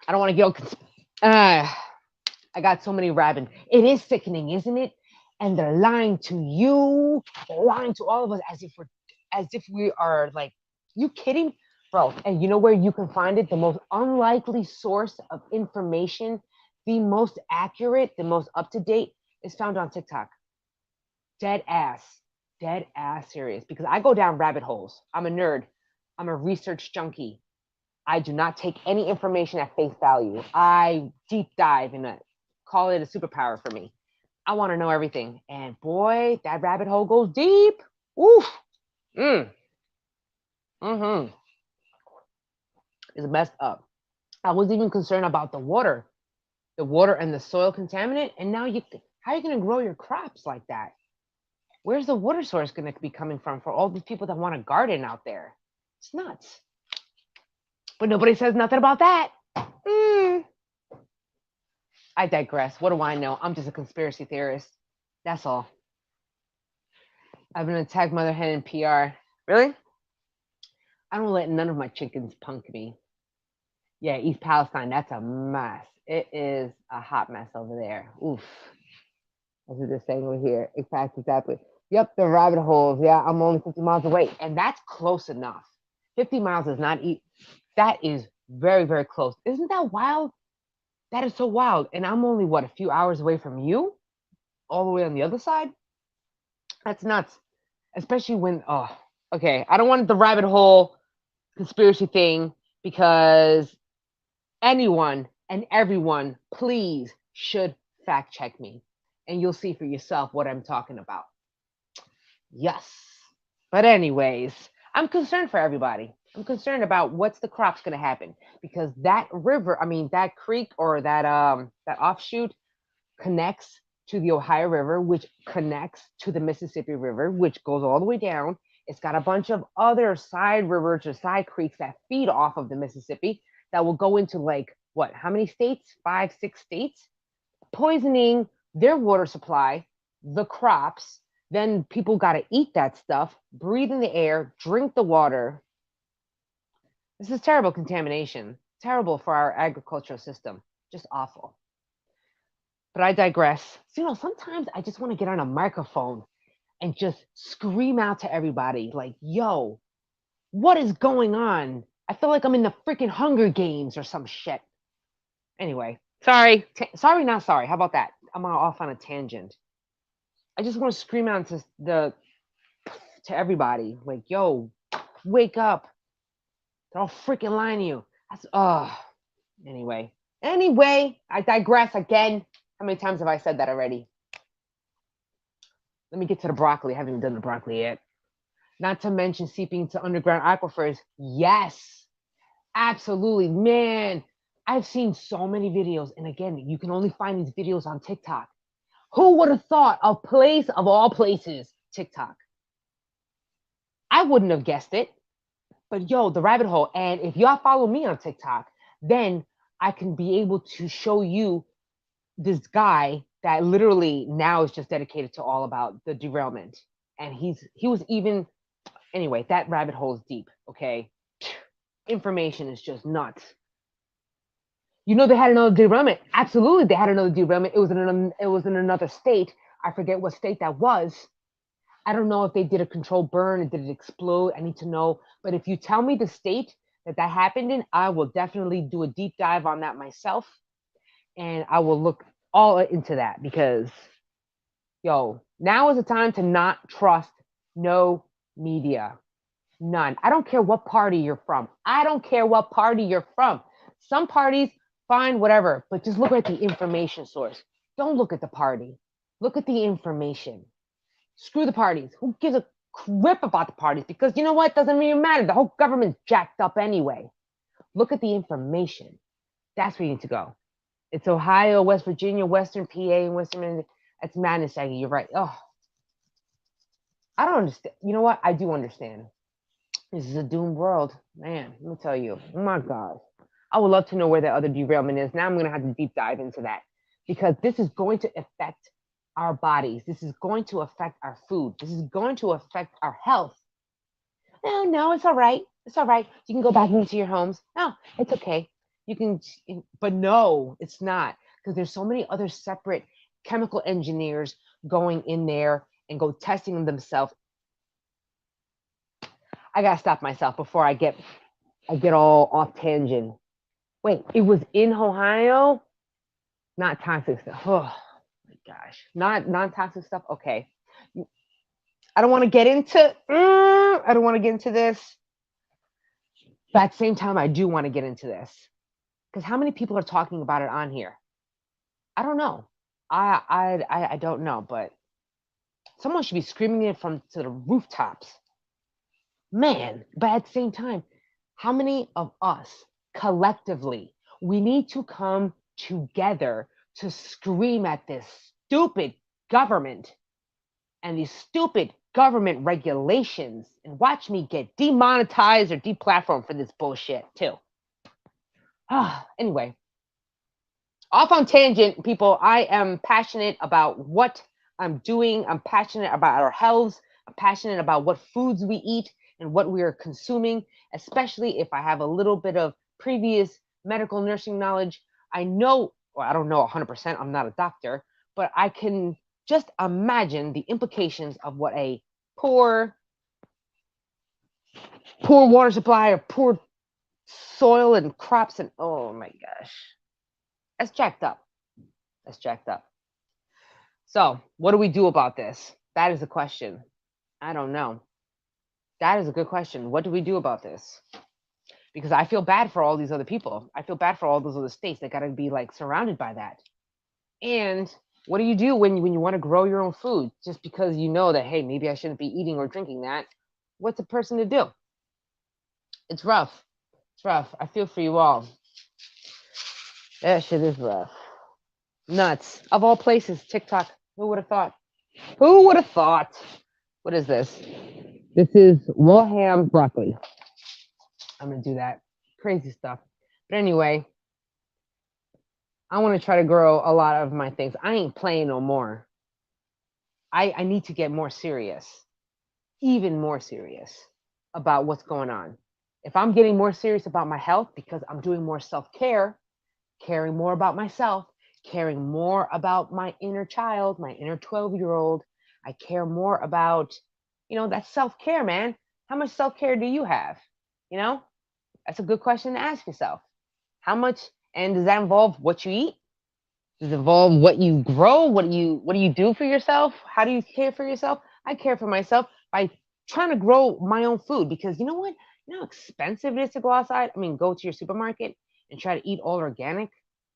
I don't want to get I got so many rabbits. It is sickening, isn't it? And they're lying to you. They're lying to all of us as if we are like, you kidding? Bro, and you know where you can find it? The most unlikely source of information, the most accurate, the most up to date is found on TikTok. Dead ass serious. Because I go down rabbit holes. I'm a nerd. I'm a research junkie. I do not take any information at face value. I deep dive in it. Call it a superpower for me. I want to know everything. And boy, that rabbit hole goes deep. Oof. Mm-hmm. It's messed up. I was even concerned about the water and the soil contaminant. And now how are you going to grow your crops like that? Where's the water source going to be coming from for all these people that want to garden out there? It's nuts. But nobody says nothing about that. Mm, I digress. What do I know? I'm just a conspiracy theorist. That's all. I've been attacked mother hen in PR. Really? I don't let none of my chickens punk me. Yeah, East Palestine, that's a mess. It is a hot mess over there. Oof. That's what they're saying over here. Exactly. Yep, the rabbit holes. Yeah, I'm only 50 miles away. And that's close enough. 50 miles is not, that is very, very close. Isn't that wild? That is so wild. And I'm only, what, a few hours away from you? All the way on the other side? That's nuts. Especially when, oh, okay. I don't want the rabbit hole conspiracy thing because anyone and everyone, please, should fact check me. And you'll see for yourself what I'm talking about. Yes. But, anyways, I'm concerned for everybody. I'm concerned about what's the crops going to happen because that river, I mean, that creek or that offshoot connects to the Ohio River, which connects to the Mississippi River, which goes all the way down. It's got a bunch of other side rivers or side creeks that feed off of the Mississippi that will go into like what? How many states? 5, 6 states, poisoning their water supply, the crops. Then people got to eat that stuff, breathe in the air, drink the water. This is terrible contamination. Terrible for our agricultural system. Just awful. But I digress. So, sometimes I just want to get on a microphone and just scream out to everybody like, yo, what is going on? I feel like I'm in the freaking Hunger Games or some shit. Anyway, sorry. Sorry, not sorry. How about that? I'm off on a tangent. I just want to scream out to everybody like, yo, wake up. They're all freaking lying to you. That's, anyway, I digress again. How many times have I said that already? Let me get to the broccoli. I haven't even done the broccoli yet. Not to mention seeping to underground aquifers. Yes, absolutely. Man, I've seen so many videos. And again, you can only find these videos on TikTok. Who would have thought a place of all places, TikTok? I wouldn't have guessed it. But yo, the rabbit hole. And if y'all follow me on TikTok, then I can be able to show you this guy that literally now is just dedicated to all about the derailment. And he was even, anyway, that rabbit hole is deep, okay? Information is just nuts. They had another derailment. Absolutely, they had another derailment. It was in another state. I forget what state that was. I don't know if they did a controlled burn, did it explode? I need to know. But if you tell me the state that happened in, I will definitely do a deep dive on that myself. And I will look all into that because, yo, now is the time to not trust no media. None. I don't care what party you're from. Some parties, fine, whatever, but just look at the information source. Don't look at the party. Look at the information. Screw the parties. Who gives a crap about the parties? Because you know what? Doesn't even matter. The whole government's jacked up anyway. Look at the information. That's where you need to go. It's Ohio, West Virginia, Western PA, and Western. It's madness, Aggie. You're right. Oh, I don't understand. You know what? I do understand. This is a doomed world. Man, let me tell you. Oh my God. I would love to know where the other derailment is. Now I'm going to have to deep dive into that because this is going to affect our bodies. This is going to affect our food. This is going to affect our health. No, it's all right. It's all right. You can go back into your homes. No, it's okay. You can, but no, it's not because there's so many other separate chemical engineers going in there and go testing themselves. I gotta stop myself before I get all off tangent. Wait, it was in Ohio, not toxic stuff. Oh my gosh, not non-toxic stuff. Okay, I don't want to get into. I don't want to get into this, but at the same time, I do want to get into this because how many people are talking about it on here? I don't know. I don't know, but someone should be screaming it to the rooftops. Man, but at the same time, how many of us collectively, we need to come together to scream at this stupid government and these stupid government regulations and watch me get demonetized or deplatformed for this bullshit too. Anyway, off on tangent, people. I am passionate about what I'm doing. I'm passionate about our health. I'm passionate about what foods we eat and what we are consuming, especially if I have a little bit of previous medical nursing knowledge. I know, well, I don't know 100%, I'm not a doctor, but I can just imagine the implications of what a poor, poor water supply or poor soil and crops and oh my gosh, that's jacked up. That's jacked up. So, what do we do about this? That is a question. I don't know. That is a good question. What do we do about this? Because I feel bad for all these other people. I feel bad for all those other states that got to be like surrounded by that. And what do you do when you want to grow your own food just because you know that hey, maybe I shouldn't be eating or drinking that? What's a person to do? It's rough. It's rough. I feel for you all. That shit is rough. Nuts. Of all places, TikTok. Who would have thought? Who would have thought? What is this? This is raw ham broccoli. I'm going to do that. Crazy stuff. But anyway, I want to try to grow a lot of my things. I ain't playing no more. I need to get more serious, even more serious about what's going on. If I'm getting more serious about my health because I'm doing more self-care, caring more about myself, caring more about my inner child, my inner 12-year-old, I care more about, that self-care, man. How much self-care do you have? That's a good question to ask yourself. How much, and does that involve what you eat? Does it involve what you grow? What do you do for yourself? How do you care for yourself? I care for myself by trying to grow my own food because you know what? You know how expensive it is to go outside? I mean, go to your supermarket and try to eat all organic.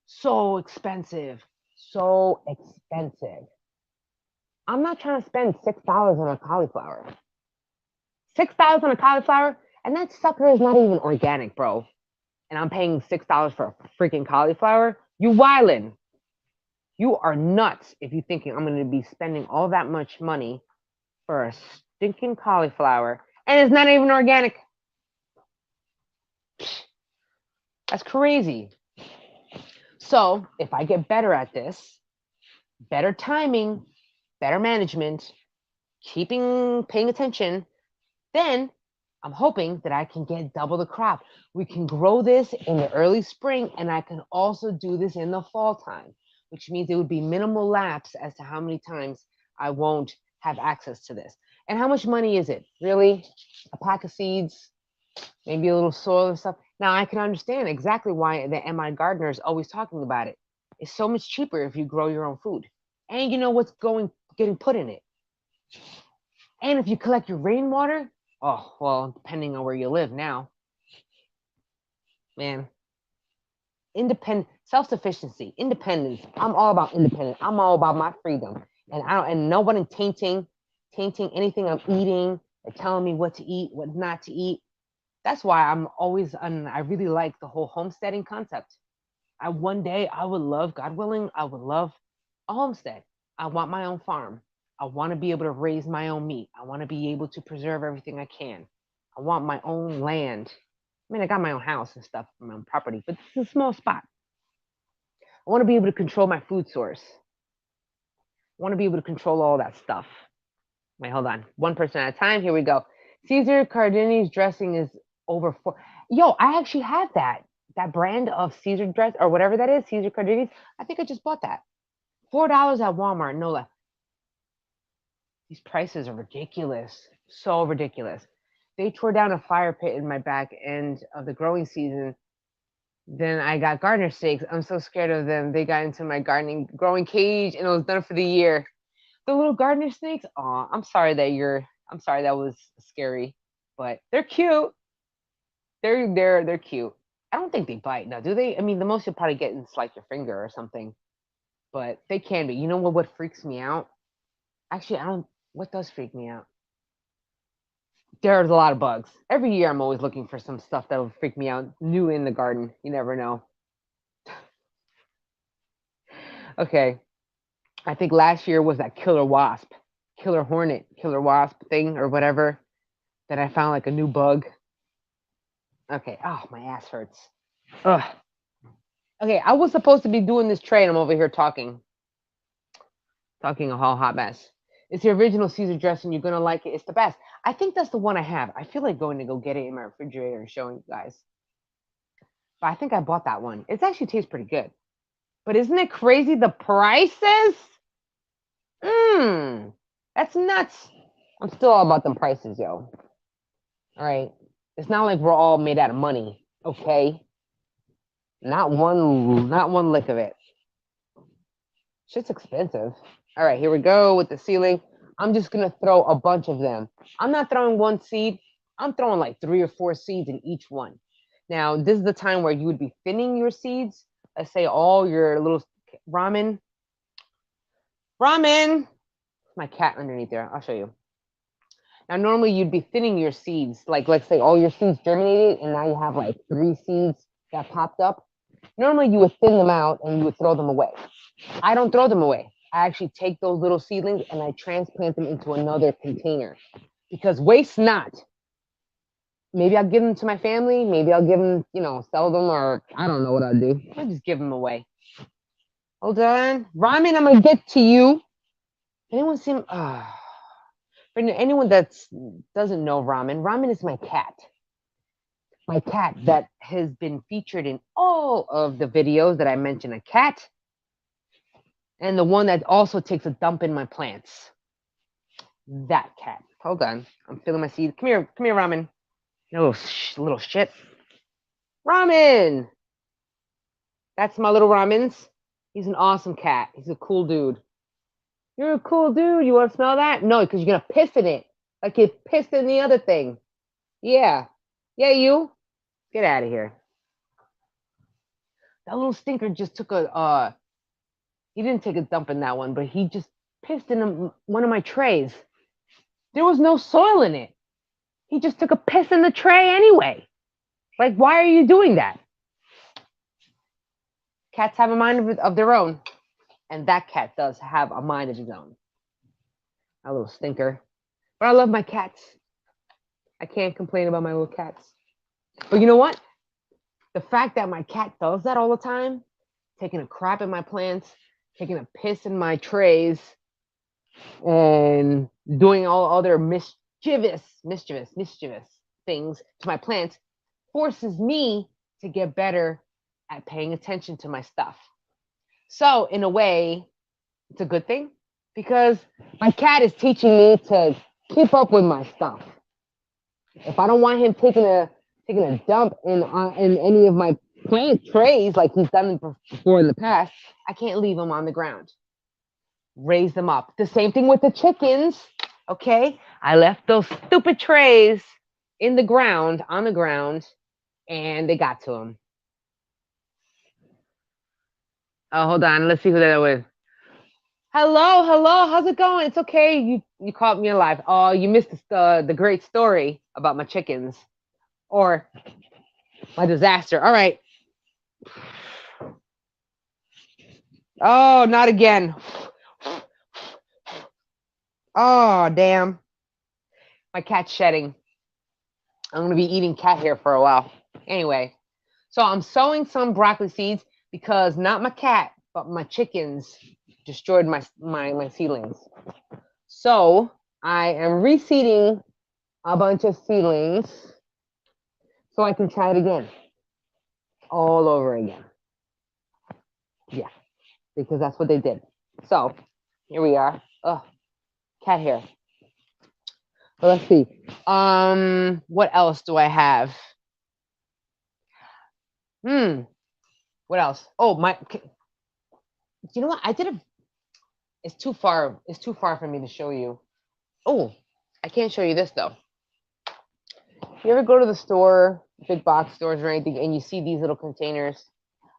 So expensive. So expensive. I'm not trying to spend $6 on a cauliflower. $6 on a cauliflower, and that sucker is not even organic, bro. And I'm paying $6 for a freaking cauliflower. You wildin'. You are nuts if you're thinking I'm going to be spending all that much money for a stinking cauliflower, and it's not even organic. That's crazy. So if I get better at this, better timing, better management, paying attention, then I'm hoping that I can get double the crop. We can grow this in the early spring, and I can also do this in the fall time, which means it would be minimal lapse as to how many times I won't have access to this. And how much money is it? Really? A pack of seeds, maybe a little soil and stuff. Now I can understand exactly why the MI gardener is always talking about it. It's so much cheaper if you grow your own food. And you know what's getting put in it. And if you collect your rainwater, oh, well, depending on where you live now, man, independent, self-sufficiency, independence. I'm all about independence. I'm all about my freedom. And no one tainting anything I'm eating or telling me what to eat, what not to eat. That's why I really like the whole homesteading concept. One day I would love, God willing, I would love a homestead. I want my own farm. I want to be able to raise my own meat. I want to be able to preserve everything I can. I want my own land. I mean, I got my own house and stuff, my own property, but this is a small spot. I want to be able to control my food source. I want to be able to control all that stuff. Wait, hold on. One person at a time. Here we go. Caesar Cardini's dressing is over four. Yo, I actually have that brand of Caesar dress or whatever that is, Caesar Cardini's. I think I just bought that. $4 at Walmart, no less. These prices are ridiculous. So ridiculous. They tore down a fire pit in my back end of the growing season. Then I got gardener snakes. I'm so scared of them. They got into my growing cage and it was done for the year. The little gardener snakes. Oh, I'm sorry that was scary, but they're cute. They're cute. I don't think they bite now, do they? I mean, the most you'll probably get is like your finger or something, but they can be. You know what freaks me out? Actually, I don't. What does freak me out? There's a lot of bugs. Every year, I'm always looking for some stuff that will freak me out. New in the garden. You never know. Okay. I think last year was that killer wasp, killer hornet, killer wasp thing or whatever that I found like a new bug. Okay. Oh, my ass hurts. Ugh. Okay, I was supposed to be doing this tray and I'm over here talking a whole hot mess. It's the original Caesar dressing. You're gonna like it. It's the best. I think that's the one I have. I feel like going to go get it in my refrigerator and showing you guys. But I think I bought that one. It actually tastes pretty good. But isn't it crazy the prices? That's nuts. I'm still all about them prices, yo. All right. It's not like we're all made out of money, okay? Not one lick of it. Shit's expensive. All right, here we go with the seedling. I'm just gonna throw a bunch of them. I'm not throwing one seed. I'm throwing like 3 or 4 seeds in each one. Now, this is the time where you would be thinning your seeds. Let's say all your little ramen. My cat underneath there. I'll show you. Now, normally you'd be thinning your seeds. Like, let's say all your seeds germinated, and now you have like 3 seeds that popped up. Normally, you would thin them out and you would throw them away. I don't throw them away. I actually take those little seedlings and I transplant them into another container because waste not. Maybe I'll give them to my family. Maybe I'll give them, sell them, or I don't know what I'll do. I'll just give them away. Hold on. Ramen, I'm going to get to you. Anyone see for anyone that doesn't know Ramen is my cat. My cat that has been featured in all of the videos that I mentioned, a cat. And the one that also takes a dump in my plants. That cat. Hold on. I'm filling my seed. Come here, Ramen. No, little shit. Ramen! That's my little Ramen's. He's an awesome cat. He's a cool dude. You're a cool dude. You want to smell that? No, because you're going to piss in it. Like you pissed in the other thing. Yeah. Yeah, you. Get out of here. That little stinker just took he didn't take a dump in that one, but he just pissed in one of my trays. There was no soil in it. He just took a piss in the tray anyway. Like, why are you doing that? Cats have a mind of their own. And that cat does have a mind of his own. A little stinker. But I love my cats. I can't complain about my little cats. But you know what? The fact that my cat does that all the time, taking a crap in my plants, taking a piss in my trays, and doing all other mischievous things to my plants, forces me to get better at paying attention to my stuff. So in a way, it's a good thing because my cat is teaching me to keep up with my stuff. If I don't want him taking a dump in any of my plant trays like he's done before in the past, I can't leave them on the ground. Raise them up. The same thing with the chickens. Okay, I left those stupid trays on the ground, and they got to them. Oh, hold on. Let's see who that was. Hello. How's it going? It's okay. You caught me alive. Oh, you missed the great story about my chickens or my disaster. All right. Oh, not again. Oh, damn. My cat's shedding. I'm going to be eating cat hair for a while. Anyway, so I'm sowing some broccoli seeds because not my cat, but my chickens destroyed my seedlings. So I am reseeding a bunch of seedlings so I can try it again. All over again. Yeah, because that's what they did. So here we are. Oh, cat hair. But let's see. What else do I have? What else? Oh, you know what? It's too far. It's too far for me to show you. Oh, I can't show you this though. You ever go to the store, big box stores or anything, and you see these little containers?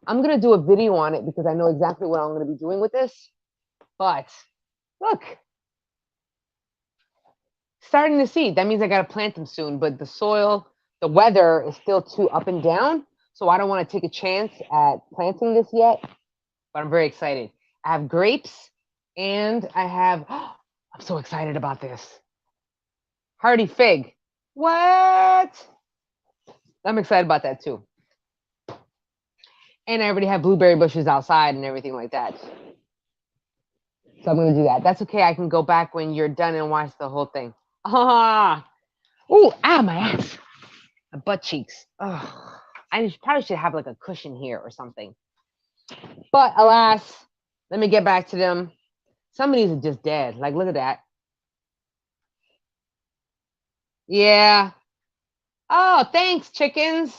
I'm going to do a video on it because I know exactly what I'm going to be doing with this. But look, starting to seed. That means I got to plant them soon. But the soil, the weather is still too up and down. So I don't want to take a chance at planting this yet. But I'm very excited. I have grapes and I have, I'm so excited about this. Hardy fig. What? I'm excited about that too. And I already have blueberry bushes outside and everything like that. So I'm going to do that. That's okay. I can go back when you're done and watch the whole thing. Ah. Oh, my ass. My butt cheeks. Oh, probably should have like a cushion here or something. But alas, let me get back to them. Some of these are just dead. Like, look at that. Yeah. Oh, thanks, chickens.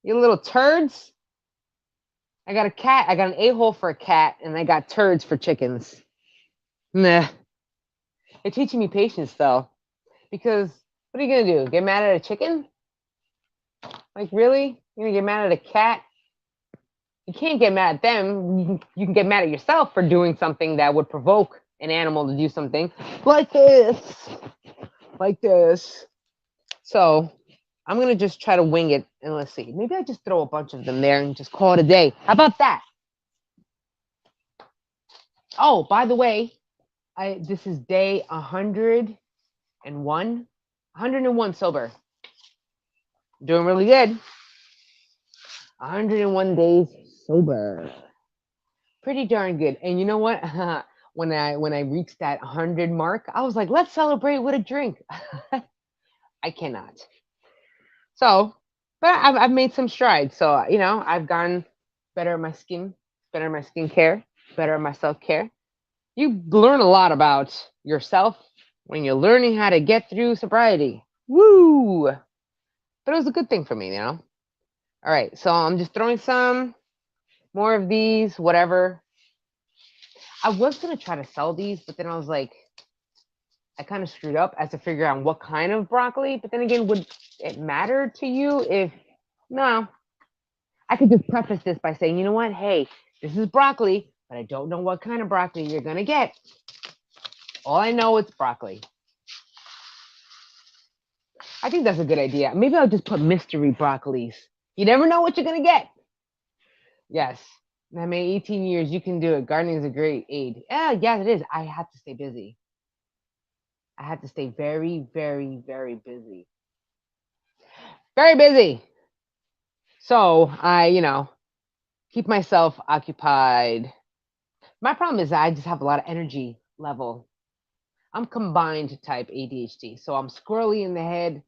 You little turds. I got a cat. I got an a-hole for a cat, and I got turds for chickens. Nah. They're teaching me patience, though. Because what are you going to do? Get mad at a chicken? Like, really? You're going to get mad at a cat? You can't get mad at them. You can get mad at yourself for doing something that would provoke an animal to do something like this. Like this. So I'm going to just try to wing it. And let's see. Maybe I just throw a bunch of them there and just call it a day. How about that? Oh, by the way, this is day 101. 101 sober. Doing really good. 101 days sober. Pretty darn good. And you know what? when I reached that 100 mark, I was like, let's celebrate with a drink. I cannot. So, but I've made some strides. So, I've gotten better at my skin, better at my skincare, better at my self-care. You learn a lot about yourself when you're learning how to get through sobriety. Woo! But it was a good thing for me, All right, so I'm just throwing some more of these, whatever. I was going to try to sell these, but then I was like, I kind of screwed up as to figure out what kind of broccoli. But then again, would it matter to you if, no. I could just preface this by saying, you know what? Hey, this is broccoli, but I don't know what kind of broccoli you're going to get. All I know is broccoli. I think that's a good idea. Maybe I'll just put mystery broccolis. You never know what you're going to get. Yes. I mean, 18 years, you can do it. Gardening is a great aid. Yeah, it is. I have to stay busy. I have to stay very, very, very busy. Very busy. So I, keep myself occupied. My problem is that I just have a lot of energy level. I'm combined type ADHD. So I'm squirrely in the head,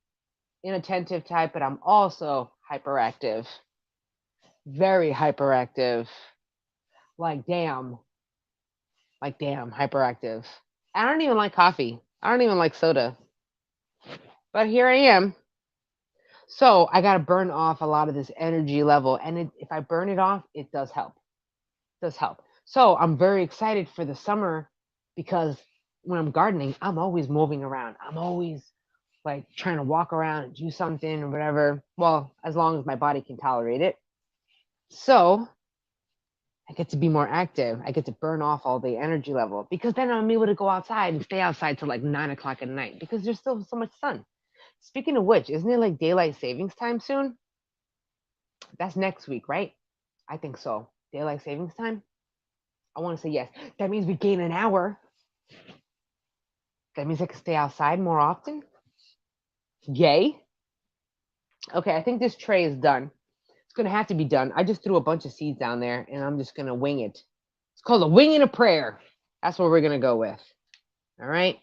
inattentive type, but I'm also hyperactive. Very hyperactive. Like damn, hyperactive. I don't even like coffee. I don't even like soda. But here I am. So I got to burn off a lot of this energy level. And if I burn it off, it does help. It does help. So I'm very excited for the summer because when I'm gardening, I'm always moving around. I'm always like trying to walk around and do something or whatever. Well, as long as my body can tolerate it. So I get to be more active. I get to burn off all the energy level because then I'm able to go outside and stay outside till like 9:00 at night because there's still so much sun. Speaking of which, isn't it like daylight savings time soon? That's next week, right? I think so. Daylight savings time? I want to say yes. That means we gain an hour. That means I can stay outside more often. Yay. Okay, I think this tray is done. It's going to have to be done. I just threw a bunch of seeds down there, and I'm just going to wing it. It's called a wing and a prayer. That's what we're going to go with. All right.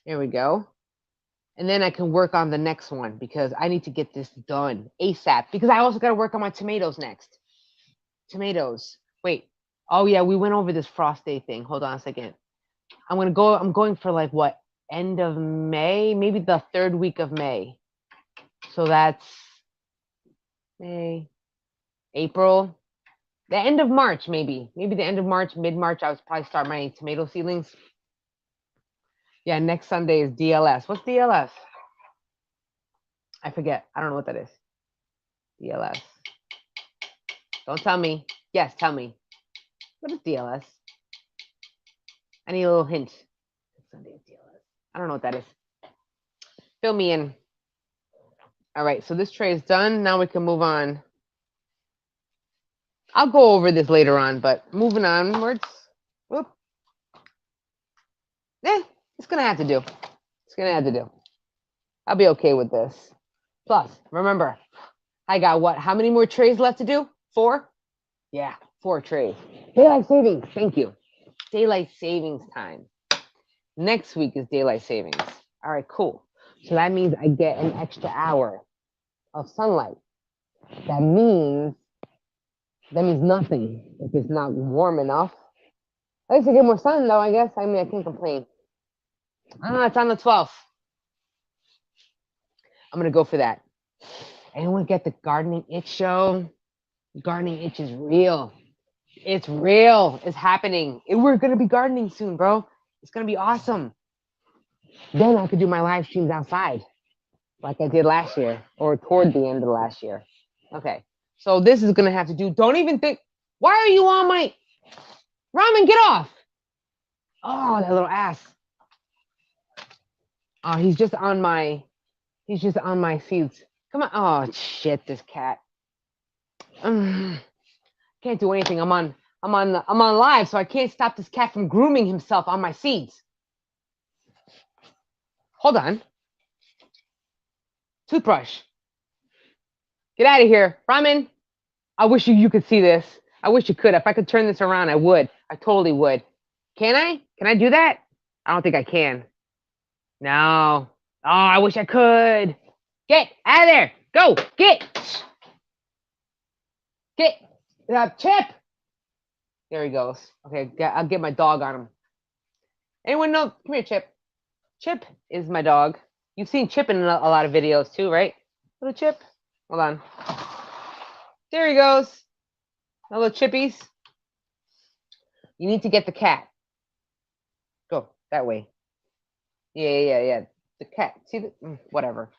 There we go. And then I can work on the next one because I need to get this done ASAP because I also got to work on my tomatoes next. Tomatoes. Wait. Oh, yeah, we went over this frost day thing. Hold on a second. I'm going for like what? End of May? Maybe the 3rd week of May. So that's May, April, the end of March, maybe. Maybe the end of March, mid-March, I would probably start my tomato seedlings. Yeah, next Sunday is DLS. What's DLS? I forget. I don't know what that is. DLS. Don't tell me. Yes, tell me. What is DLS? I need a little hint. Sunday is DLS. I don't know what that is. Fill me in. All right, so this tray is done. Now we can move on. I'll go over this later on, but moving onwards. Whoop. It's going to have to do. It's going to have to do. I'll be okay with this. Plus, remember, I got what? How many more trays left to do? 4? Yeah, 4 trays. Daylight savings. Thank you. Daylight savings time. Next week is daylight savings. All right, cool. So that means I get an extra hour of sunlight. That means nothing if it's not warm enough. At least I get more sun though, I guess. I mean, I can't complain. It's on the 12th. I'm gonna go for that. Anyone get the gardening itch show? Gardening itch is real. It's real. It's happening. We're gonna be gardening soon, bro. It's gonna be awesome. Then I could do my live streams outside, like I did last year, or toward the end of last year. Okay. So this is gonna have to do. Don't even think. Why are you on my ramen? Get off! Oh, that little ass. Oh, he's just on my seeds. Come on. Oh shit, this cat. Can't do anything. I'm on live, so I can't stop this cat from grooming himself on my seeds. Hold on. Toothbrush. Get out of here, ramen. I wish you could see this. I wish you could. If I could turn this around, I would. I totally would. Can I? Can I do that? I don't think I can. No. Oh, I wish I could. Get out of there. Go. Get. Chip. There he goes. Okay, I'll get my dog on him. Anyone know? Come here, Chip. Chip is my dog. You've seen Chip in a lot of videos too, right? Little Chip. Hold on. There he goes. My little chippies. You need to get the cat. Go that way. Yeah. The cat. See the whatever.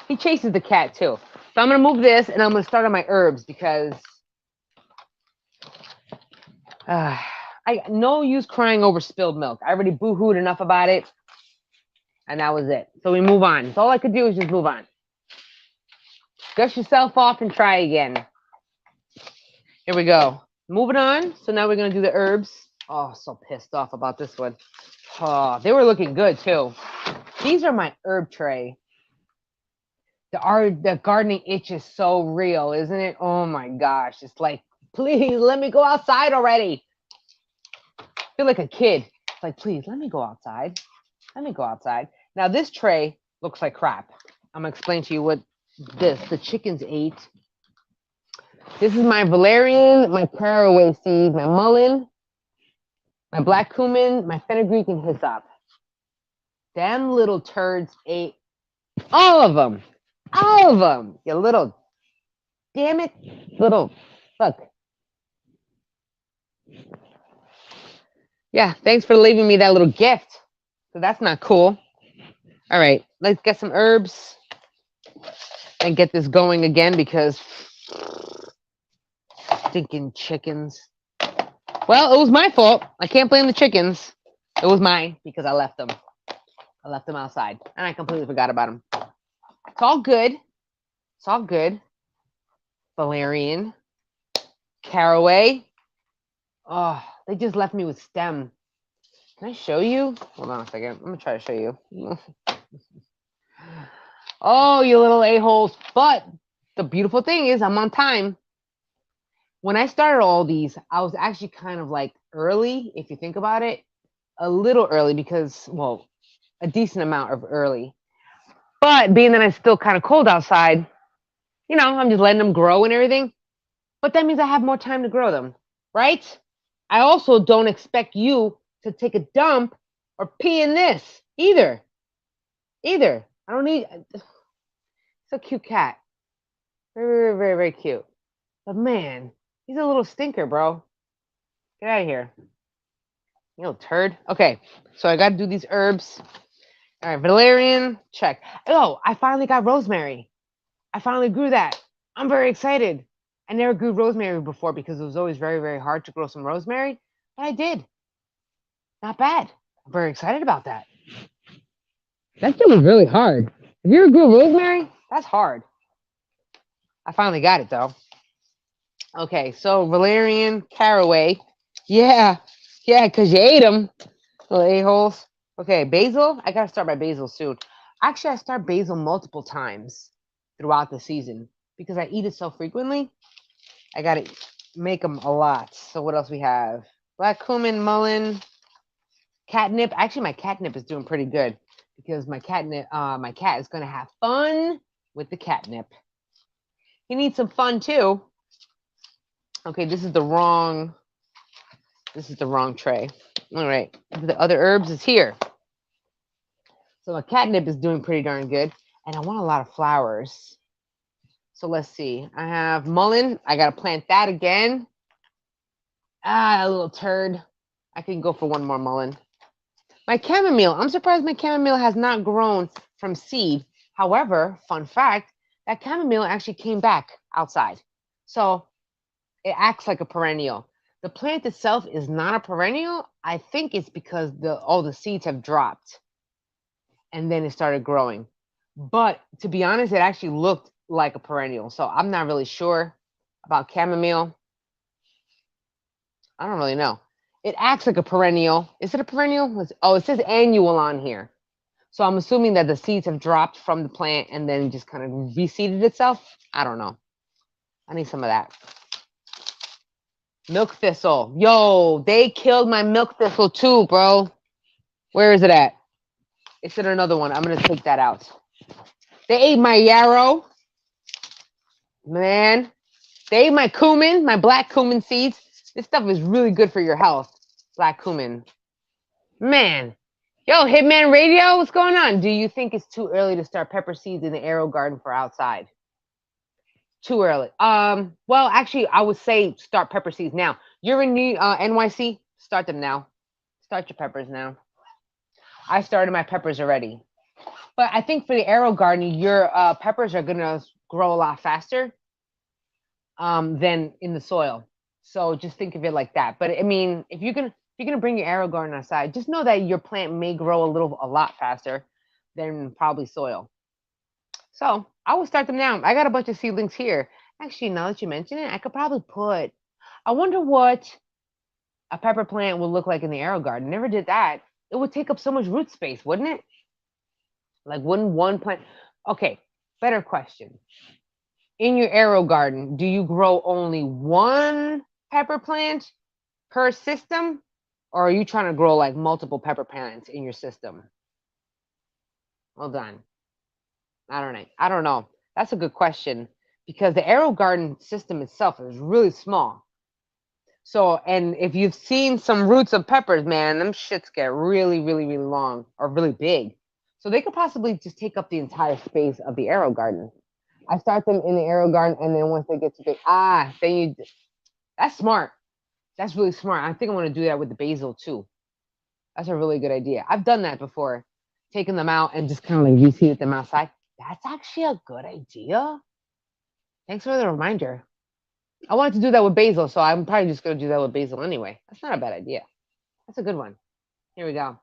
He chases the cat too. So I'm gonna move this and I'm gonna start on my herbs because I no use crying over spilled milk. I already boo-hooed enough about it. And that was it. So we move on. So all I could do is just move on. Dust yourself off and try again. Here we go. Moving on. So now we're going to do the herbs. Oh, so pissed off about this one. Oh, they were looking good too. These are my herb tray. The gardening itch is so real, isn't it? Oh my gosh. It's like, please let me go outside already. I feel like a kid. It's like, please let me go outside. Let me go outside. Now this tray looks like crap. I'm going to explain to you what the chickens ate. This is my valerian, my caraway seed, my mullein, my black cumin, my fenugreek, and hyssop. Them little turds ate all of them. All of them. You little, damn it, little, look. Yeah, thanks for leaving me that little gift. So that's not cool. All right, let's get some herbs and get this going again because stinking chickens. Well, it was my fault. I can't blame the chickens. It was mine because I left them. I left them outside and I completely forgot about them. It's all good. It's all good. Valerian, caraway. Oh, they just left me with stem. Can I show you? Hold on a second. I'm going to try to show you. Oh, you little a-holes. But the beautiful thing is I'm on time. When I started all these, I was actually kind of like early, if you think about it. A little early because, well, a decent amount of early. But being that it's still kind of cold outside, you know, I'm just letting them grow and everything. But that means I have more time to grow them, right? I also don't expect you to take a dump or pee in this either. I don't need. It's a cute cat. Very, very, very cute. But man, he's a little stinker, bro. Get out of here. You little turd. Okay, so I got to do these herbs. All right, valerian, check. Oh, I finally got rosemary. I finally grew that. I'm very excited. I never grew rosemary before because it was always very, very hard to grow some rosemary. But I did. Not bad. I'm very excited about that. That shit was really hard. Have you ever grew rosemary? That's hard. I finally got it though. Okay, so valerian, caraway. Yeah, because you ate them, little a-holes. Okay, basil. I got to start my basil soon. Actually, I start basil multiple times throughout the season because I eat it so frequently. I gotta make them a lot. So what else we have? Black cumin, mullein, catnip. Actually, my catnip is doing pretty good because my cat is gonna have fun with the catnip. He needs some fun too. Okay, this is the wrong tray. All right, the other herbs is here. So my catnip is doing pretty darn good, and I want a lot of flowers. So let's see. I have mullein. I gotta plant that again. Ah, a little turd. I can go for one more mullein. My chamomile. I'm surprised my chamomile has not grown from seed. However, fun fact, that chamomile actually came back outside. So it acts like a perennial. The plant itself is not a perennial. I think it's because all the seeds have dropped and then it started growing. But to be honest, it actually looked like a perennial. So I'm not really sure about chamomile. I don't really know. It acts like a perennial. Is it a perennial? Oh, it says annual on here. So I'm assuming that the seeds have dropped from the plant and then just kind of reseeded itself. I don't know. I need some of that. Milk thistle. Yo, they killed my milk thistle too, bro. Where is it at? It's in another one. I'm going to take that out. They ate my yarrow. Man. They ate my cumin, my black cumin seeds. This stuff is really good for your health. Black cumin. Man. Yo, Hitman Radio, what's going on? Do you think it's too early to start pepper seeds in the arrow garden for outside? Too early. Well, actually, I would say start pepper seeds now. You're in NYC? Start them now. Start your peppers now. I started my peppers already. But I think for the arrow garden, your peppers are going to grow a lot faster than in the soil. So just think of it like that. But I mean, if you're gonna bring your arrow garden outside, just know that your plant may grow a lot faster than probably soil. So I will start them now. I got a bunch of seedlings here. Actually, now that you mention it, I could probably put. I wonder what a pepper plant would look like in the arrow garden. Never did that. It would take up so much root space, wouldn't it? Like wouldn't one plant? Okay, better question. In your arrow garden, do you grow only one pepper plant per system, or are you trying to grow like multiple pepper plants in your system? Hold on. I don't know. That's a good question because the arrow garden system itself is really small. So, and if you've seen some roots of peppers, man, them shits get really, really, really long or really big. So they could possibly just take up the entire space of the arrow garden. I start them in the arrow garden, and then once they get too big, that's smart. That's really smart. I think I want to do that with the basil too. That's a really good idea. I've done that before, taking them out and just kind of like reseeded them outside. That's actually a good idea. Thanks for the reminder. I wanted to do that with basil, so I'm probably just going to do that with basil anyway. That's not a bad idea. That's a good one. Here we go.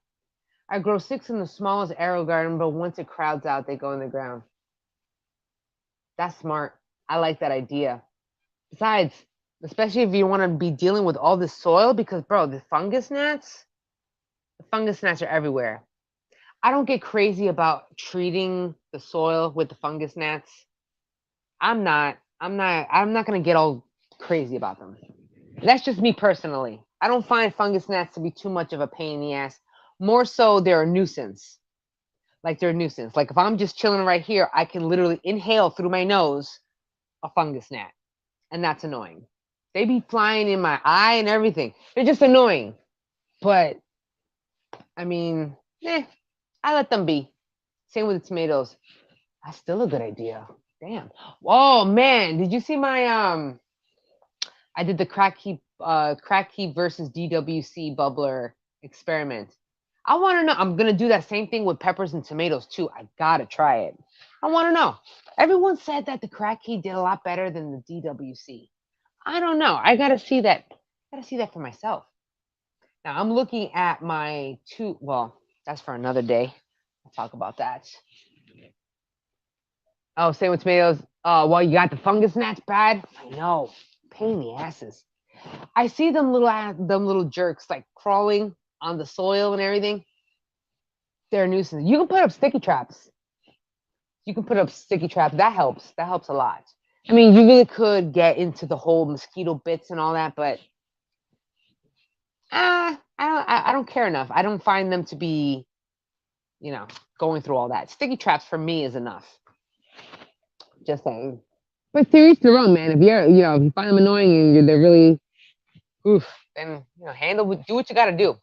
I grow 6 in the smallest arrow garden, but once it crowds out, they go in the ground. That's smart. I like that idea. Besides, especially if you want to be dealing with all this soil, because, bro, the fungus gnats are everywhere. I don't get crazy about treating the soil with the fungus gnats. I'm not going to get all crazy about them. That's just me personally. I don't find fungus gnats to be too much of a pain in the ass. More so, they're a nuisance. Like they're a nuisance. Like if I'm just chilling right here, I can literally inhale through my nose a fungus gnat. And that's annoying. They be flying in my eye and everything. They're just annoying. But, I mean, I let them be. Same with the tomatoes. That's still a good idea. Damn. Oh, man. Did you see my, I did the crack heap versus DWC bubbler experiment. I want to know. I'm going to do that same thing with peppers and tomatoes too. I got to try it. I want to know. Everyone said that the crack heap did a lot better than the DWC. I don't know. I got to see that. I got to see that for myself. Now I'm looking at my that's for another day. I'll talk about that. Oh, same with tomatoes. Well, you got the fungus gnats bad. I know. Pain in the asses. I see them little jerks like crawling on the soil and everything. They're a nuisance. You can put up sticky traps. That helps. That helps a lot. I mean, you really could get into the whole mosquito bits and all that, but I don't care enough. I don't find them to be, going through all that. Sticky traps for me is enough. Just saying. But to each their own, man. If if you find them annoying and they're really, oof, then do what you got to do.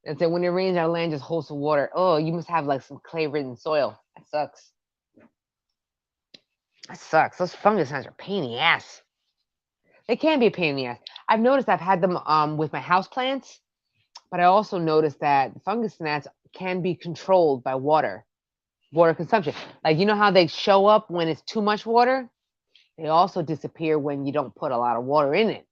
And so when it rains, our land just holds the water. Oh, you must have like some clay-ridden soil. That sucks. That sucks. Those fungus gnats are a pain in the ass. They can be a pain in the ass. I've noticed I've had them with my house plants, but I also noticed that fungus gnats can be controlled by water consumption. Like you know how they show up when it's too much water? They also disappear when you don't put a lot of water in it.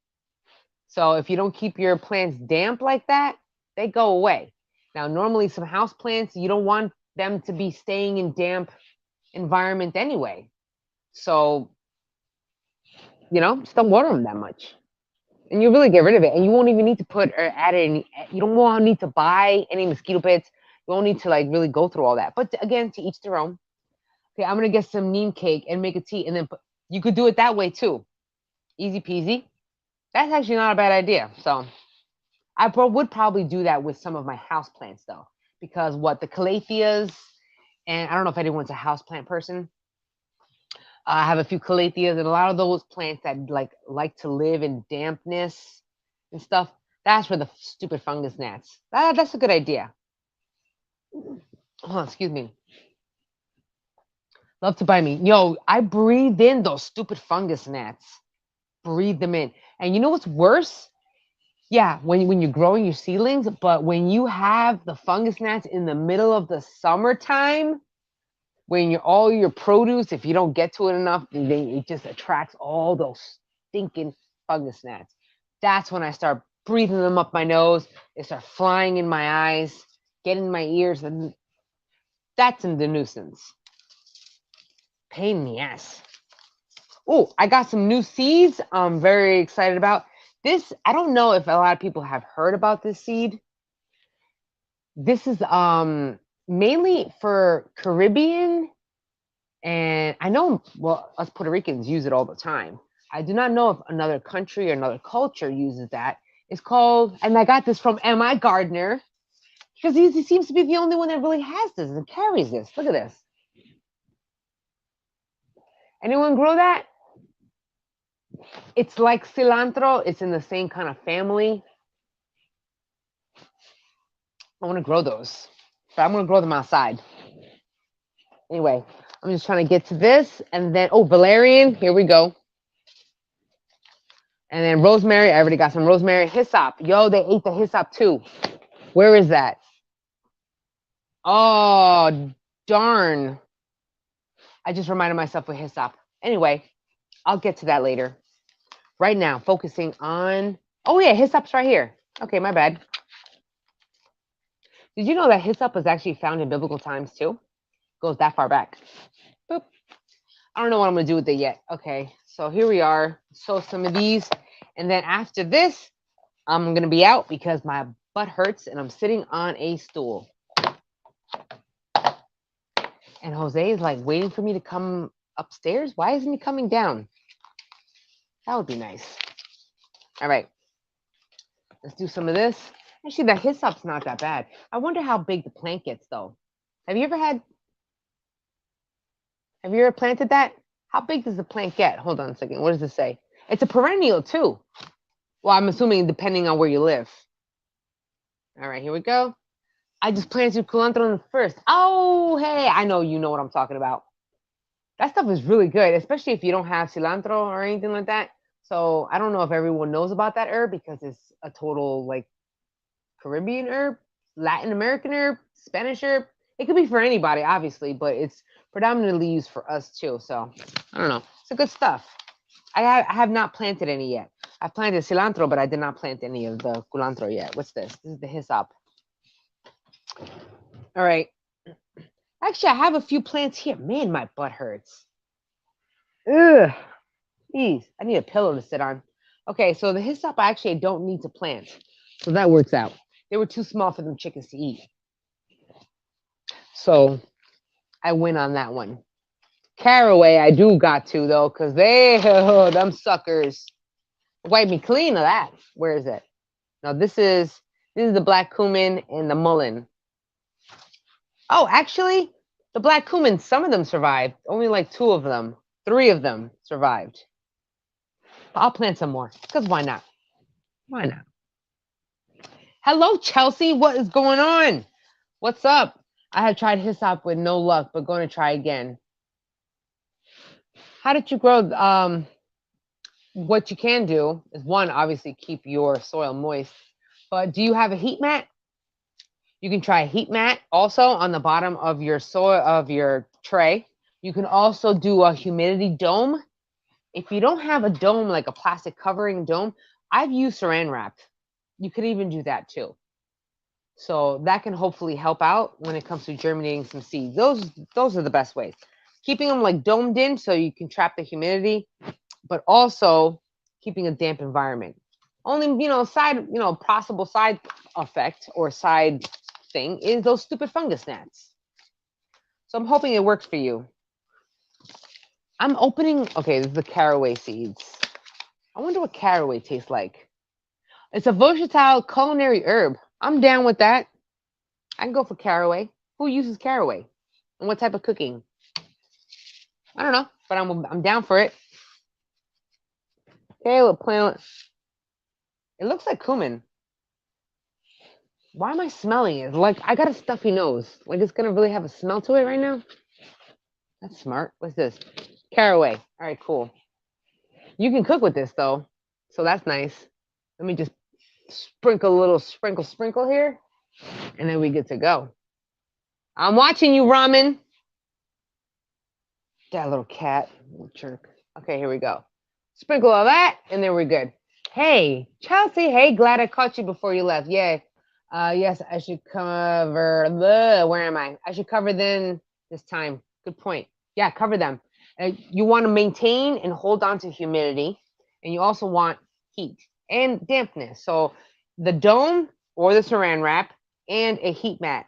So if you don't keep your plants damp like that, they go away. Now, normally some house plants, you don't want them to be staying in damp environment anyway. So, just don't water them that much. And you really get rid of it. And you won't even need to put or add any, you don't want need to buy any mosquito bits. You won't need to like really go through all that. But again, to each their own. Okay, I'm gonna get some neem cake and make a tea, and then you could do it that way too. Easy peasy. That's actually not a bad idea. So I would probably do that with some of my house plants though, because the calatheas, and I don't know if anyone's a house plant person. I have a few calatheas and a lot of those plants that like to live in dampness and stuff. That's where the stupid fungus gnats. That's a good idea. Oh, excuse me. Love to buy me. Yo, I breathe in those stupid fungus gnats. Breathe them in. And you know what's worse? Yeah, when you're growing your seedlings, but when you have the fungus gnats in the middle of the summertime, when all your produce, if you don't get to it enough, then it just attracts all those stinking fungus gnats. That's when I start breathing them up my nose. They start flying in my eyes, getting in my ears, and that's in the nuisance. Pain in the ass. Oh, I got some new seeds I'm very excited about. This, I don't know if a lot of people have heard about this seed. This is mainly for Caribbean, and I know, well, us Puerto Ricans use it all the time. I do not know if another country or another culture uses that. It's called, and I got this from M.I. Gardner, because he seems to be the only one that really has this and carries this. Look at this. Anyone grow that? It's like cilantro. It's in the same kind of family. I want to grow those, but I'm going to grow them outside. Anyway, I'm just trying to get to this. And then, valerian. Here we go. And then rosemary. I already got some rosemary. Hyssop. Yo, they ate the hyssop too. Where is that? Oh, darn. I just reminded myself of hyssop. Anyway, I'll get to that later. Right now, focusing on... Oh, yeah, hyssop's right here. Okay, my bad. Did you know that hyssop was actually found in biblical times too? Goes that far back. Boop. I don't know what I'm going to do with it yet. Okay, so here we are. Sow some of these. And then after this, I'm going to be out because my butt hurts and I'm sitting on a stool. And Jose is like waiting for me to come upstairs. Why isn't he coming down? That would be nice. All right. Let's do some of this. Actually, the hyssop's not that bad. I wonder how big the plant gets, though. Have you ever planted that? How big does the plant get? Hold on a second. What does it say? It's a perennial, too. Well, I'm assuming depending on where you live. All right, here we go. I just planted cilantro in first. Oh, hey, I know you know what I'm talking about. That stuff is really good, especially if you don't have cilantro or anything like that. So I don't know if everyone knows about that herb because it's a total like Caribbean herb, Latin American herb, Spanish herb. It could be for anybody, obviously, but it's predominantly used for us too. So I don't know. It's a good stuff. I have not planted any yet. I've planted cilantro, but I did not plant any of the culantro yet. What's this? This is the hyssop. All right. Actually, I have a few plants here. Man, my butt hurts. Ugh. Jeez, I need a pillow to sit on. Okay, so the hyssop I actually don't need to plant. So that works out. They were too small for them chickens to eat. So I win on that one. Caraway, I do got to though, cause they them suckers wipe me clean of that. Where is it? No, this is the black cumin and the mullein. Oh, actually, the black cumin, some of them survived. Only like 2 of them, 3 of them survived. I'll plant some more, cause why not? Why not? Hello, Chelsea. What is going on? What's up? I have tried hyssop with no luck, but going to try again. How did you grow? What you can do is one, obviously keep your soil moist. But do you have a heat mat? You can try a heat mat also on the bottom of your soil of your tray. You can also do a humidity dome. If you don't have a dome, like a plastic covering dome, I've used saran wrap. You could even do that too. So that can hopefully help out when it comes to germinating some seeds. Those are the best ways. Keeping them like domed in so you can trap the humidity, but also keeping a damp environment. Only, possible side effect or side thing is those stupid fungus gnats. So I'm hoping it works for you. I'm opening, okay, this is the caraway seeds. I wonder what caraway tastes like. It's a versatile culinary herb. I'm down with that. I can go for caraway. Who uses caraway? And what type of cooking? I don't know, but I'm down for it. Okay, we'll plant. It looks like cumin. Why am I smelling it? Like I got a stuffy nose. Like it's gonna really have a smell to it right now. That's smart. What's this? Caraway. All right, cool. You can cook with this though, so that's nice. Let me just sprinkle a little sprinkle here, and then we get to go. I'm watching you, ramen. That little cat, little jerk. Okay, here we go. Sprinkle all that, and then we're good. Hey, Chelsea. Hey, glad I caught you before you left. Yay. Yes, I should cover where am I? I should cover them this time. Good point. Yeah, cover them. You want to maintain and hold on to humidity, and you also want heat and dampness. So the dome or the saran wrap and a heat mat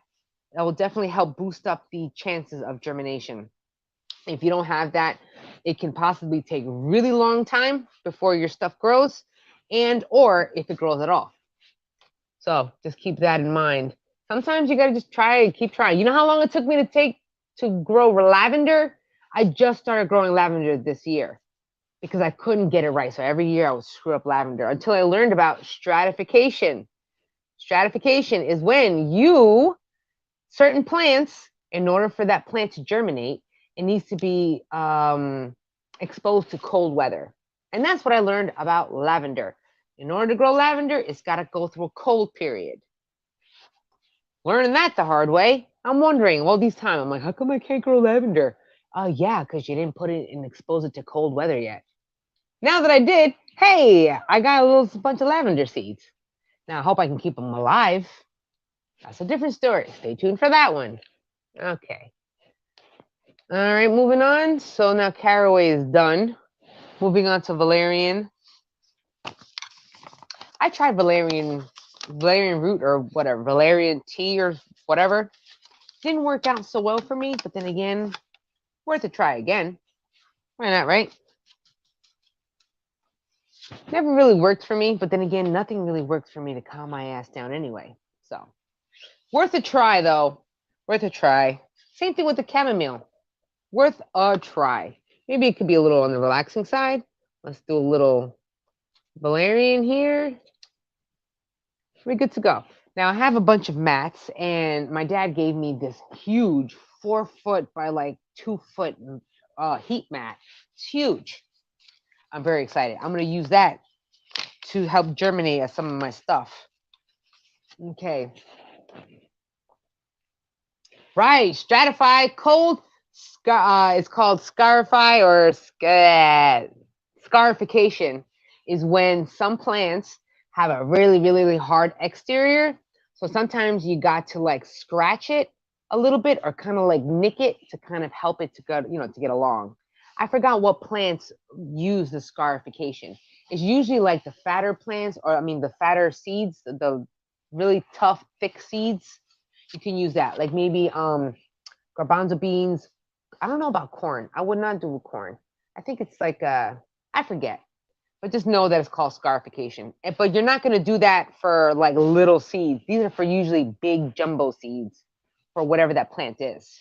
that will definitely help boost up the chances of germination. If you don't have that, it can possibly take a really long time before your stuff grows, and or if it grows at all. So just keep that in mind. Sometimes you gotta just try, keep trying. You know how long it took me to grow lavender? I just started growing lavender this year because I couldn't get it right. So every year I would screw up lavender until I learned about stratification. Stratification is when certain plants, in order for that plant to germinate, it needs to be exposed to cold weather. And that's what I learned about lavender. In order to grow lavender, it's got to go through a cold period. Learning that the hard way. I'm wondering all these times, I'm like, how come I can't grow lavender? Yeah, because you didn't put it and expose it to cold weather yet. Now that I did, hey, I got a bunch of lavender seeds. Now I hope I can keep them alive. That's a different story. Stay tuned for that one. Okay. All right, moving on. So now caraway is done. Moving on to valerian. I tried valerian root or whatever, valerian tea or whatever. Didn't work out so well for me, but then again, worth a try again. Why not, right? Never really worked for me, but then again, nothing really works for me to calm my ass down anyway. So, worth a try though. Worth a try. Same thing with the chamomile. Worth a try. Maybe it could be a little on the relaxing side. Let's do a little valerian here. We're good to go. Now I have a bunch of mats, and my dad gave me this huge 4-foot by like 2-foot heat mat. It's huge. I'm very excited. I'm going to use that to help germinate some of my stuff. Okay. Right. Stratify cold. It's called scarify or scarification is when some plants have a really, really, really hard exterior. So sometimes you got to like scratch it a little bit or kind of like nick it to kind of help it to go, to get along. I forgot what plants use the scarification. It's usually like the fatter plants, or the fatter seeds, the really tough, thick seeds. You can use that. Like maybe garbanzo beans, I don't know about corn. I would not do corn. I think it's like I forget. But just know that it's called scarification. But you're not going to do that for like little seeds. These are for usually big jumbo seeds for whatever that plant is.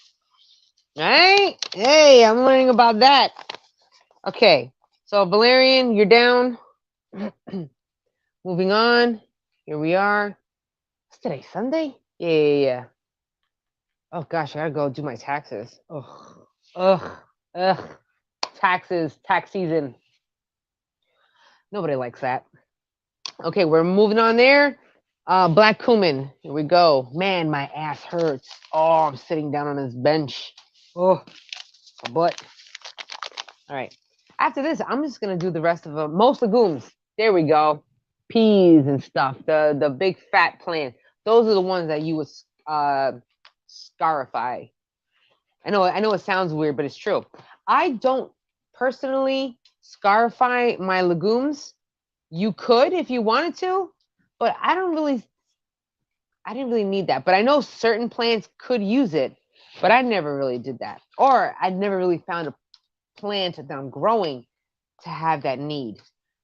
Right? Hey, I'm learning about that. Okay. So Valerian, you're down. Moving on. Here we are. What's today? Sunday? Yeah. Oh gosh, I gotta go do my taxes. Ugh. Taxes, tax season. Nobody likes that. Okay, we're moving on there. Black cumin. Here we go. Man, my ass hurts. Oh, I'm sitting down on this bench. Oh, my butt. All right. After this, I'm just gonna do the rest of them. Most legumes. There we go. Peas and stuff. The big fat plant. Those are the ones that you would scarify. I know it sounds weird, but it's true. I don't personally scarify my legumes. You could if you wanted to, but I didn't really need that. But I know certain plants could use it, but I never really did that. Or I never really found a plant that I'm growing to have that need.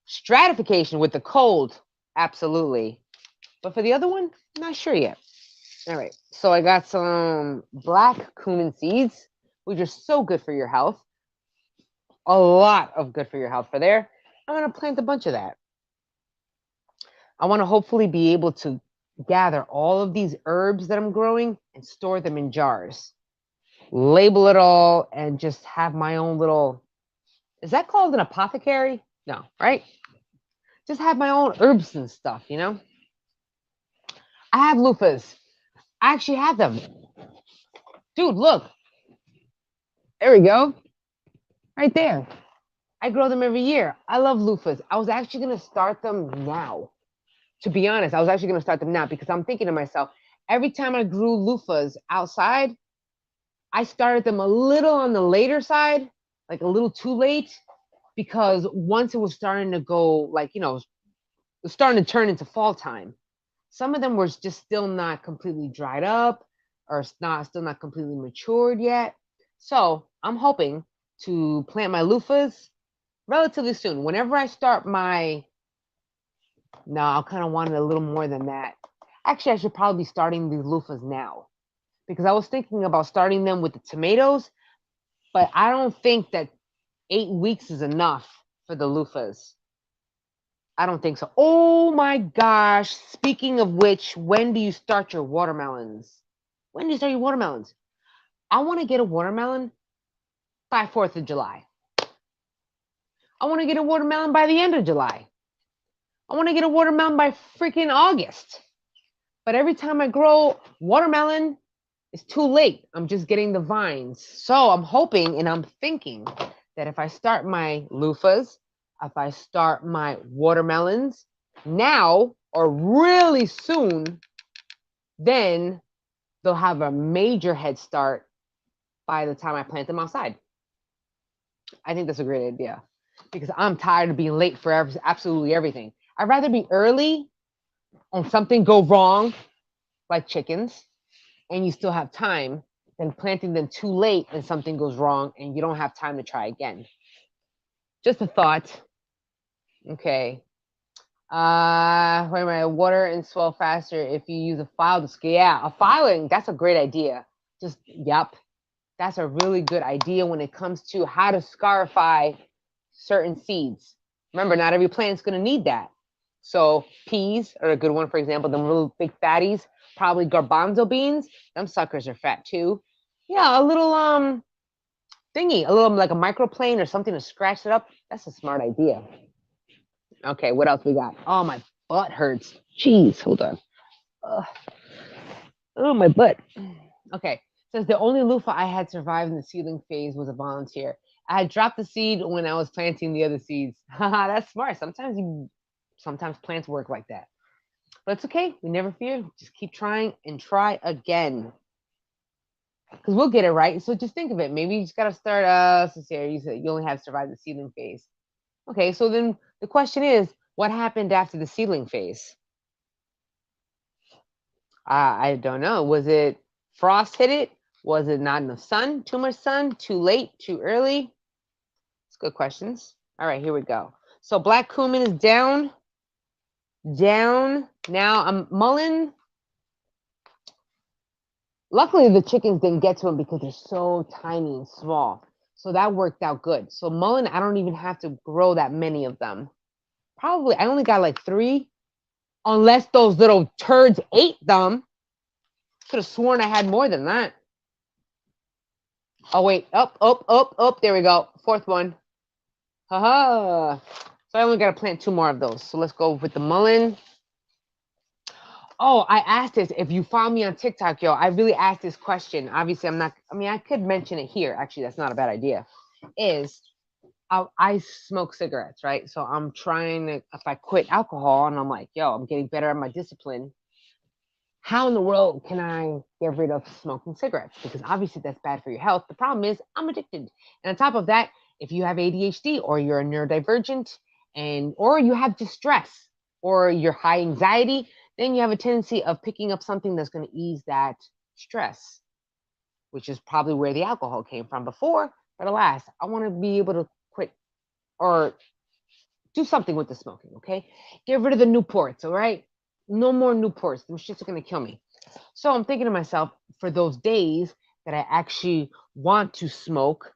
Stratification with the cold, absolutely. But for the other one, not sure yet. All right, so I got some black cumin seeds, which are so good for your health. A lot of good for your health for there. I'm gonna plant a bunch of that. I want to hopefully be able to gather all of these herbs that I'm growing and store them in jars. Label it all and just have my own little, is that called an apothecary? No, right? Just have my own herbs and stuff, you know? I have loofahs. I actually have them. Dude, look. There we go. Right there. I grow them every year. I love loofahs. I was actually going to start them now. To be honest, I was actually going to start them now because I'm thinking to myself, every time I grew loofahs outside, I started them a little on the later side, like a little too late, because once it was starting to go, like, you know, it was starting to turn into fall time. Some of them were just still not completely dried up or still not completely matured yet. So I'm hoping to plant my loofahs relatively soon. Whenever I start my, no, I kind of wanted a little more than that. Actually, I should probably be starting these loofahs now because I was thinking about starting them with the tomatoes, but I don't think that 8 weeks is enough for the loofahs. I don't think so. Oh my gosh. Speaking of which, when do you start your watermelons? When do you start your watermelons? I want to get a watermelon by 4th of July. I want to get a watermelon by the end of July. I want to get a watermelon by freaking August. But every time I grow watermelon, it's too late. I'm just getting the vines. So I'm hoping and I'm thinking that if I start my loofahs, if I start my watermelons now or really soon, then they'll have a major head start by the time I plant them outside. I think that's a great idea because I'm tired of being late for absolutely everything. I'd rather be early and something go wrong, like chickens, and you still have time than planting them too late and something goes wrong and you don't have time to try again. Just a thought. Okay. Wait a minute. Water and swell faster if you use a file to scale. Yeah, a filing, that's a great idea. Just, yep. That's a really good idea when it comes to how to scarify certain seeds. Remember, not every plant's going to need that. So peas are a good one, for example, them little big fatties, probably garbanzo beans. Them suckers are fat too. Yeah, a little thingy, a little like a microplane or something to scratch it up. That's a smart idea. Okay, what else we got? Oh, my butt hurts. Jeez, hold on. Oh, my butt. Okay, says the only loofah I had survived in the seedling phase was a volunteer. I had dropped the seed when I was planting the other seeds. Haha, that's smart. Sometimes plants work like that. But it's okay. We never fear. Just keep trying and try again. Because we'll get it right. So just think of it. Maybe you just got to start, Cecilia, you said you only have survived the seedling phase. Okay, so then the question is, what happened after the seedling phase? I don't know. Was it frost hit it? Was it not enough sun? Too much sun? Too late? Too early? It's good questions. All right, here we go. So black cumin is down. Down. Now I'm mulling. Luckily, the chickens didn't get to them because they're so tiny and small. So that worked out good. So mullein, I don't even have to grow that many of them. Probably, I only got like 3. Unless those little turds ate them. Could have sworn I had more than that. Oh, wait. Up. There we go. 4th one. Haha. So I only got to plant 2 more of those. So let's go with the mullein. Oh, I asked this. If you follow me on TikTok, yo, I really asked this question. Obviously, I could mention it here. Actually, that's not a bad idea. I smoke cigarettes, right? So I'm trying to, if I quit alcohol and I'm like, yo, I'm getting better at my discipline. How in the world can I get rid of smoking cigarettes? Because obviously that's bad for your health. The problem is I'm addicted. And on top of that, if you have ADHD or you're a neurodivergent or you have distress or you're high anxiety, then you have a tendency of picking up something that's going to ease that stress, which is probably where the alcohol came from before. But alas, I want to be able to quit or do something with the smoking, okay? Get rid of the Newports, all right? No more Newports. Them shits are going to kill me. So I'm thinking to myself, for those days that I actually want to smoke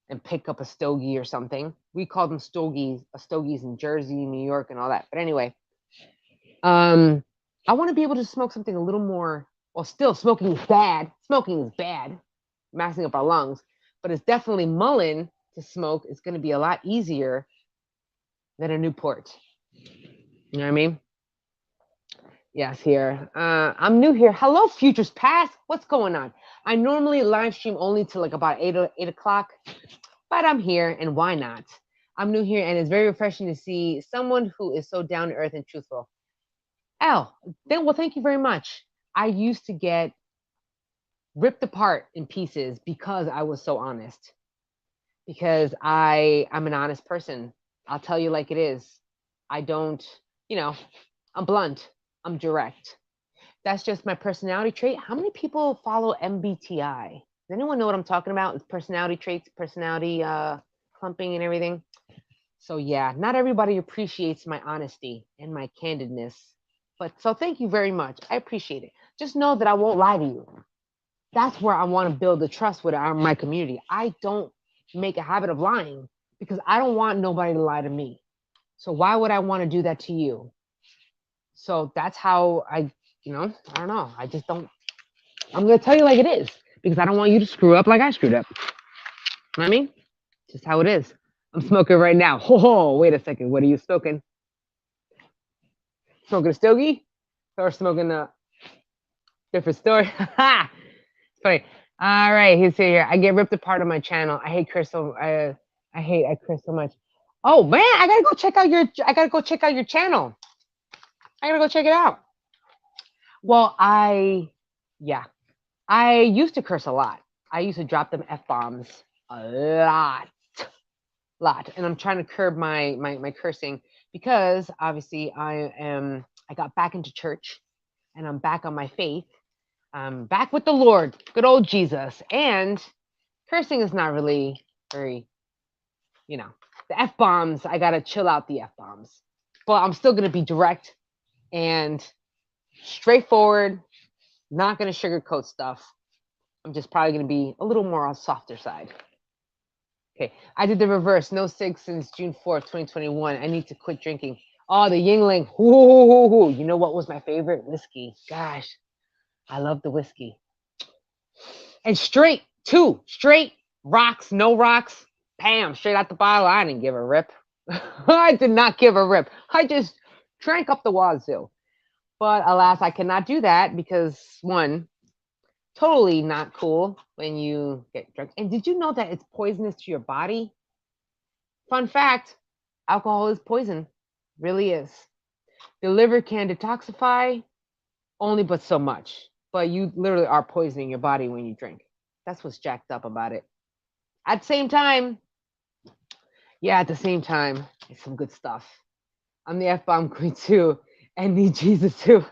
and pick up a stogie or something. We call them stogies in Jersey, New York, and all that. But anyway, I want to be able to smoke something a little more. Well, still, smoking is bad. Smoking is bad, messing up our lungs. But it's definitely mullein to smoke. It's going to be a lot easier than a Newport. You know what I mean? Yes, here. I'm new here. Hello, Futures Past. What's going on? I normally live stream only till like about 8 o'clock, but I'm here, and why not? I'm new here, and it's very refreshing to see someone who is so down to earth and truthful. Well, thank you very much. I used to get ripped apart in pieces because I was so honest. Because I'm an honest person. I'll tell you like it is. I don't, I'm blunt. I'm direct. That's just my personality trait. How many people follow MBTI? Does anyone know what I'm talking about? It's personality traits, personality clumping and everything. So yeah, not everybody appreciates my honesty and my candidness. But so thank you very much. I appreciate it. Just know that I won't lie to you. That's where I want to build the trust with my community. I don't make a habit of lying because I don't want nobody to lie to me. So why would I want to do that to you? So that's how I don't know. I just don't. I'm going to tell you like it is because I don't want you to screw up like I screwed up. You know what I mean? Just how it is. I'm smoking right now. Oh, wait a second. What are you smoking? Smoking a stogie? Or smoking a different story? Ha! It's funny. All right, he's here. I get ripped apart on my channel. I hate Crystal. I hate Chris so much. Oh man, I gotta go check out your channel. I gotta go check it out. Well, I used to curse a lot. I used to drop them F-bombs a lot. And I'm trying to curb my cursing because obviously I got back into church and I'm back on my faith. I'm back with the Lord, good old Jesus. And cursing is not really very, the F-bombs, I gotta chill out the F-bombs. But I'm still gonna be direct and straightforward, not gonna sugarcoat stuff. I'm just probably gonna be a little more on softer side. Okay, I did the reverse. No cigs since June 4th, 2021. I need to quit drinking. Oh, the Yingling. Ooh, you know what was my favorite? Whiskey. Gosh, I love the whiskey. And straight, too. Straight, rocks, no rocks. Bam, straight out the bottle. I didn't give a rip. I did not give a rip. I just drank up the wazoo. But alas, I cannot do that because, one, totally not cool when you get drunk. And did you know that it's poisonous to your body? Fun fact, alcohol is poison. Really is. The liver can detoxify only but so much. But you literally are poisoning your body when you drink. That's what's jacked up about it. At the same time, it's some good stuff. I'm the F-bomb queen too, and need Jesus too.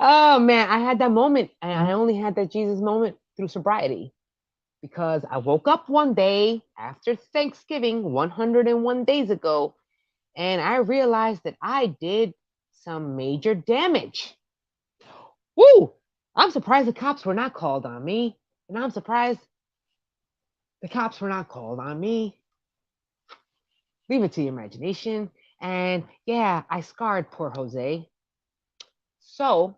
Oh man, I had that moment, and I only had that Jesus moment through sobriety because I woke up one day after Thanksgiving, 101 days ago, and I realized that I did some major damage. Woo! I'm surprised the cops were not called on me, and I'm surprised the cops were not called on me. Leave it to your imagination. And yeah, I scarred poor Jose. So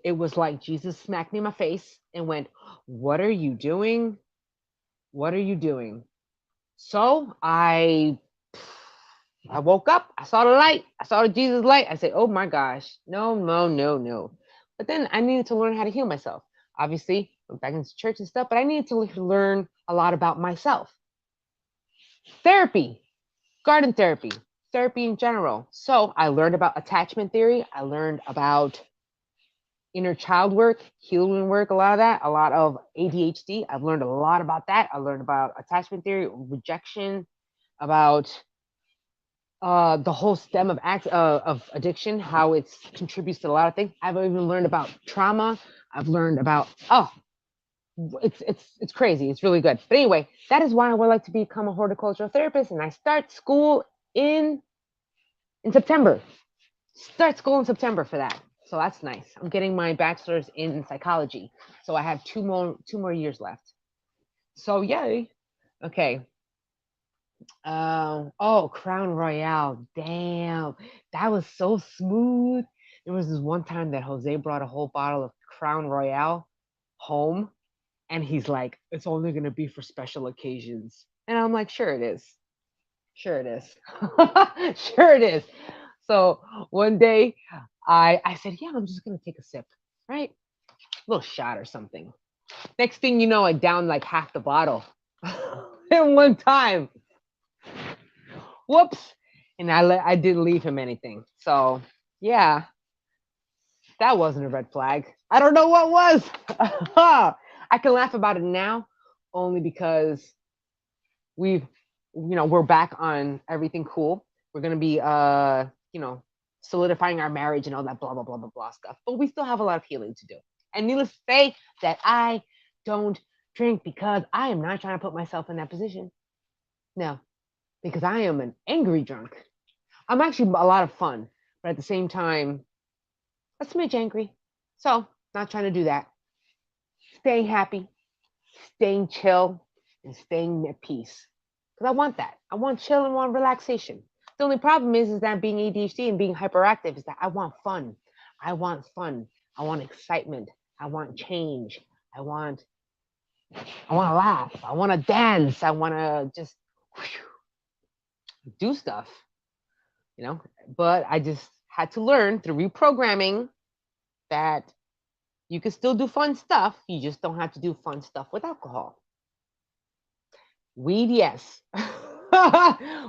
it was like Jesus smacked me in my face and went, "What are you doing? What are you doing?" So I woke up, I saw the light, I saw the Jesus light. I said, "Oh my gosh, no, no, no, no." But then I needed to learn how to heal myself. Obviously, went back into church and stuff, but I needed to learn a lot about myself. Therapy, garden therapy, therapy in general. So I learned about attachment theory. I learned about inner child work, healing work, a lot of that, a lot of ADHD. I've learned a lot about that. I learned about attachment theory, rejection, about the whole stem of addiction, how it contributes to a lot of things. I've even learned about trauma. I've learned about it's crazy. It's really good. But anyway, that is why I would like to become a horticultural therapist, and I start school in September. Start school in September for that. So that's nice. I'm getting my bachelor's in psychology. So I have two more years left. So yay. Okay. Oh, Crown Royale. Damn. That was so smooth. There was this one time that Jose brought a whole bottle of Crown Royale home, and he's like, "It's only gonna be for special occasions." And I'm like, sure it is. Sure it is. Sure it is. So one day I said, yeah, I'm just gonna take a sip, right? A little shot or something. Next thing you know, I downed like half the bottle in one time. Whoops. And I didn't leave him anything. So yeah, that wasn't a red flag. I don't know what was. I can laugh about it now only because we've we're back on everything cool. We're gonna be solidifying our marriage and all that blah blah blah blah blah stuff. But we still have a lot of healing to do. And needless to say that I don't drink because I am not trying to put myself in that position. No, because I am an angry drunk. I'm actually a lot of fun, but at the same time, a smidge angry. So not trying to do that. Staying happy, staying chill, and staying at peace. Because I want that. I want chill and want relaxation. The only problem is that being ADHD and being hyperactive is that I want fun. I want fun. I want excitement. I want change. I want I want to laugh. I want to dance. I want to just do stuff, you know. But I just had to learn through reprogramming that you can still do fun stuff. You just don't have to do fun stuff with alcohol. Weed, yes.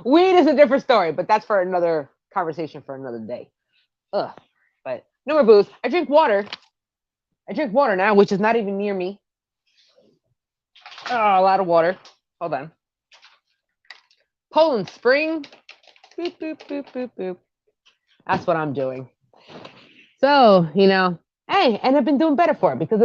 Weed is a different story, but that's for another conversation for another day. Ugh. But no more booze. I drink water. I drink water now, which is not even near me. Oh, a lot of water. Hold on. Poland Spring. Boop, boop, boop, boop, boop. That's what I'm doing. So, hey, and I've been doing better for it because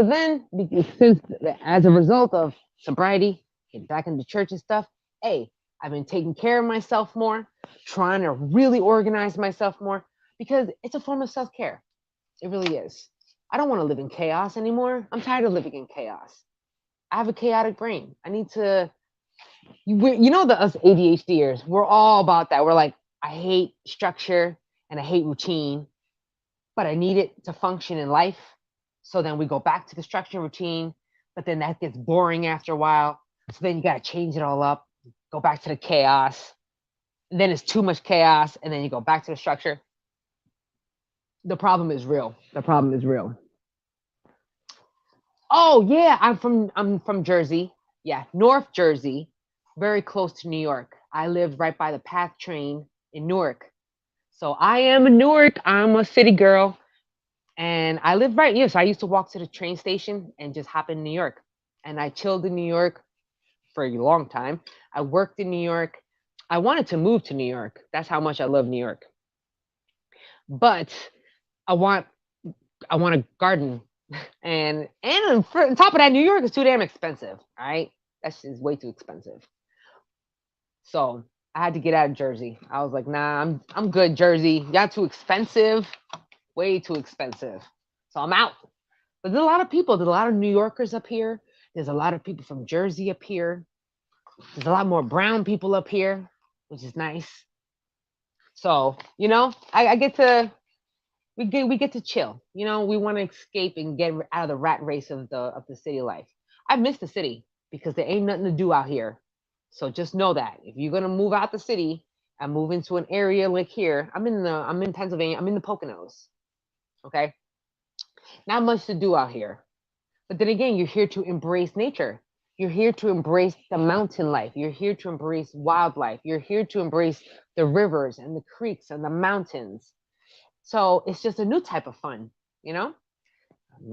since as a result of sobriety, getting back into church and stuff, hey, I've been taking care of myself more, trying to really organize myself more because it's a form of self care. It really is. I don't want to live in chaos anymore. I'm tired of living in chaos. I have a chaotic brain. I need to, the us ADHDers, we're all about that. We're like, I hate structure and I hate routine, but I need it to function in life. So then we go back to the structure and routine, but then that gets boring after a while. So then you got to change it all up, go back to the chaos. And then it's too much chaos, and then you go back to the structure. The problem is real. The problem is real. Oh yeah, I'm from Jersey. Yeah, North Jersey, very close to New York. I live right by the PATH train in Newark. So I am a Newark. I'm a city girl. And I live right here. So I used to walk to the train station and just hop in New York. And I chilled in New York for a long time. I worked in New York. I wanted to move to New York. That's how much I love New York. But I want I want to garden. And on top of that, New York is too damn expensive. All right, that's just way too expensive. So I had to get out of Jersey. I was like, nah, I'm good, Jersey. Y'all too expensive, way too expensive. So I'm out. But there's a lot of people. There's a lot of New Yorkers up here. There's a lot of people from Jersey up here. There's a lot more brown people up here, which is nice. So I get to we get to chill. We want to escape and get out of the rat race of the city life. I miss the city because there ain't nothing to do out here. So just know that if you're gonna move out the city and move into an area like here, I'm in Pennsylvania. I'm in the Poconos. Okay, not much to do out here. But then again, you're here to embrace nature. You're here to embrace the mountain life. You're here to embrace wildlife. You're here to embrace the rivers and the creeks and the mountains. So it's just a new type of fun, you know?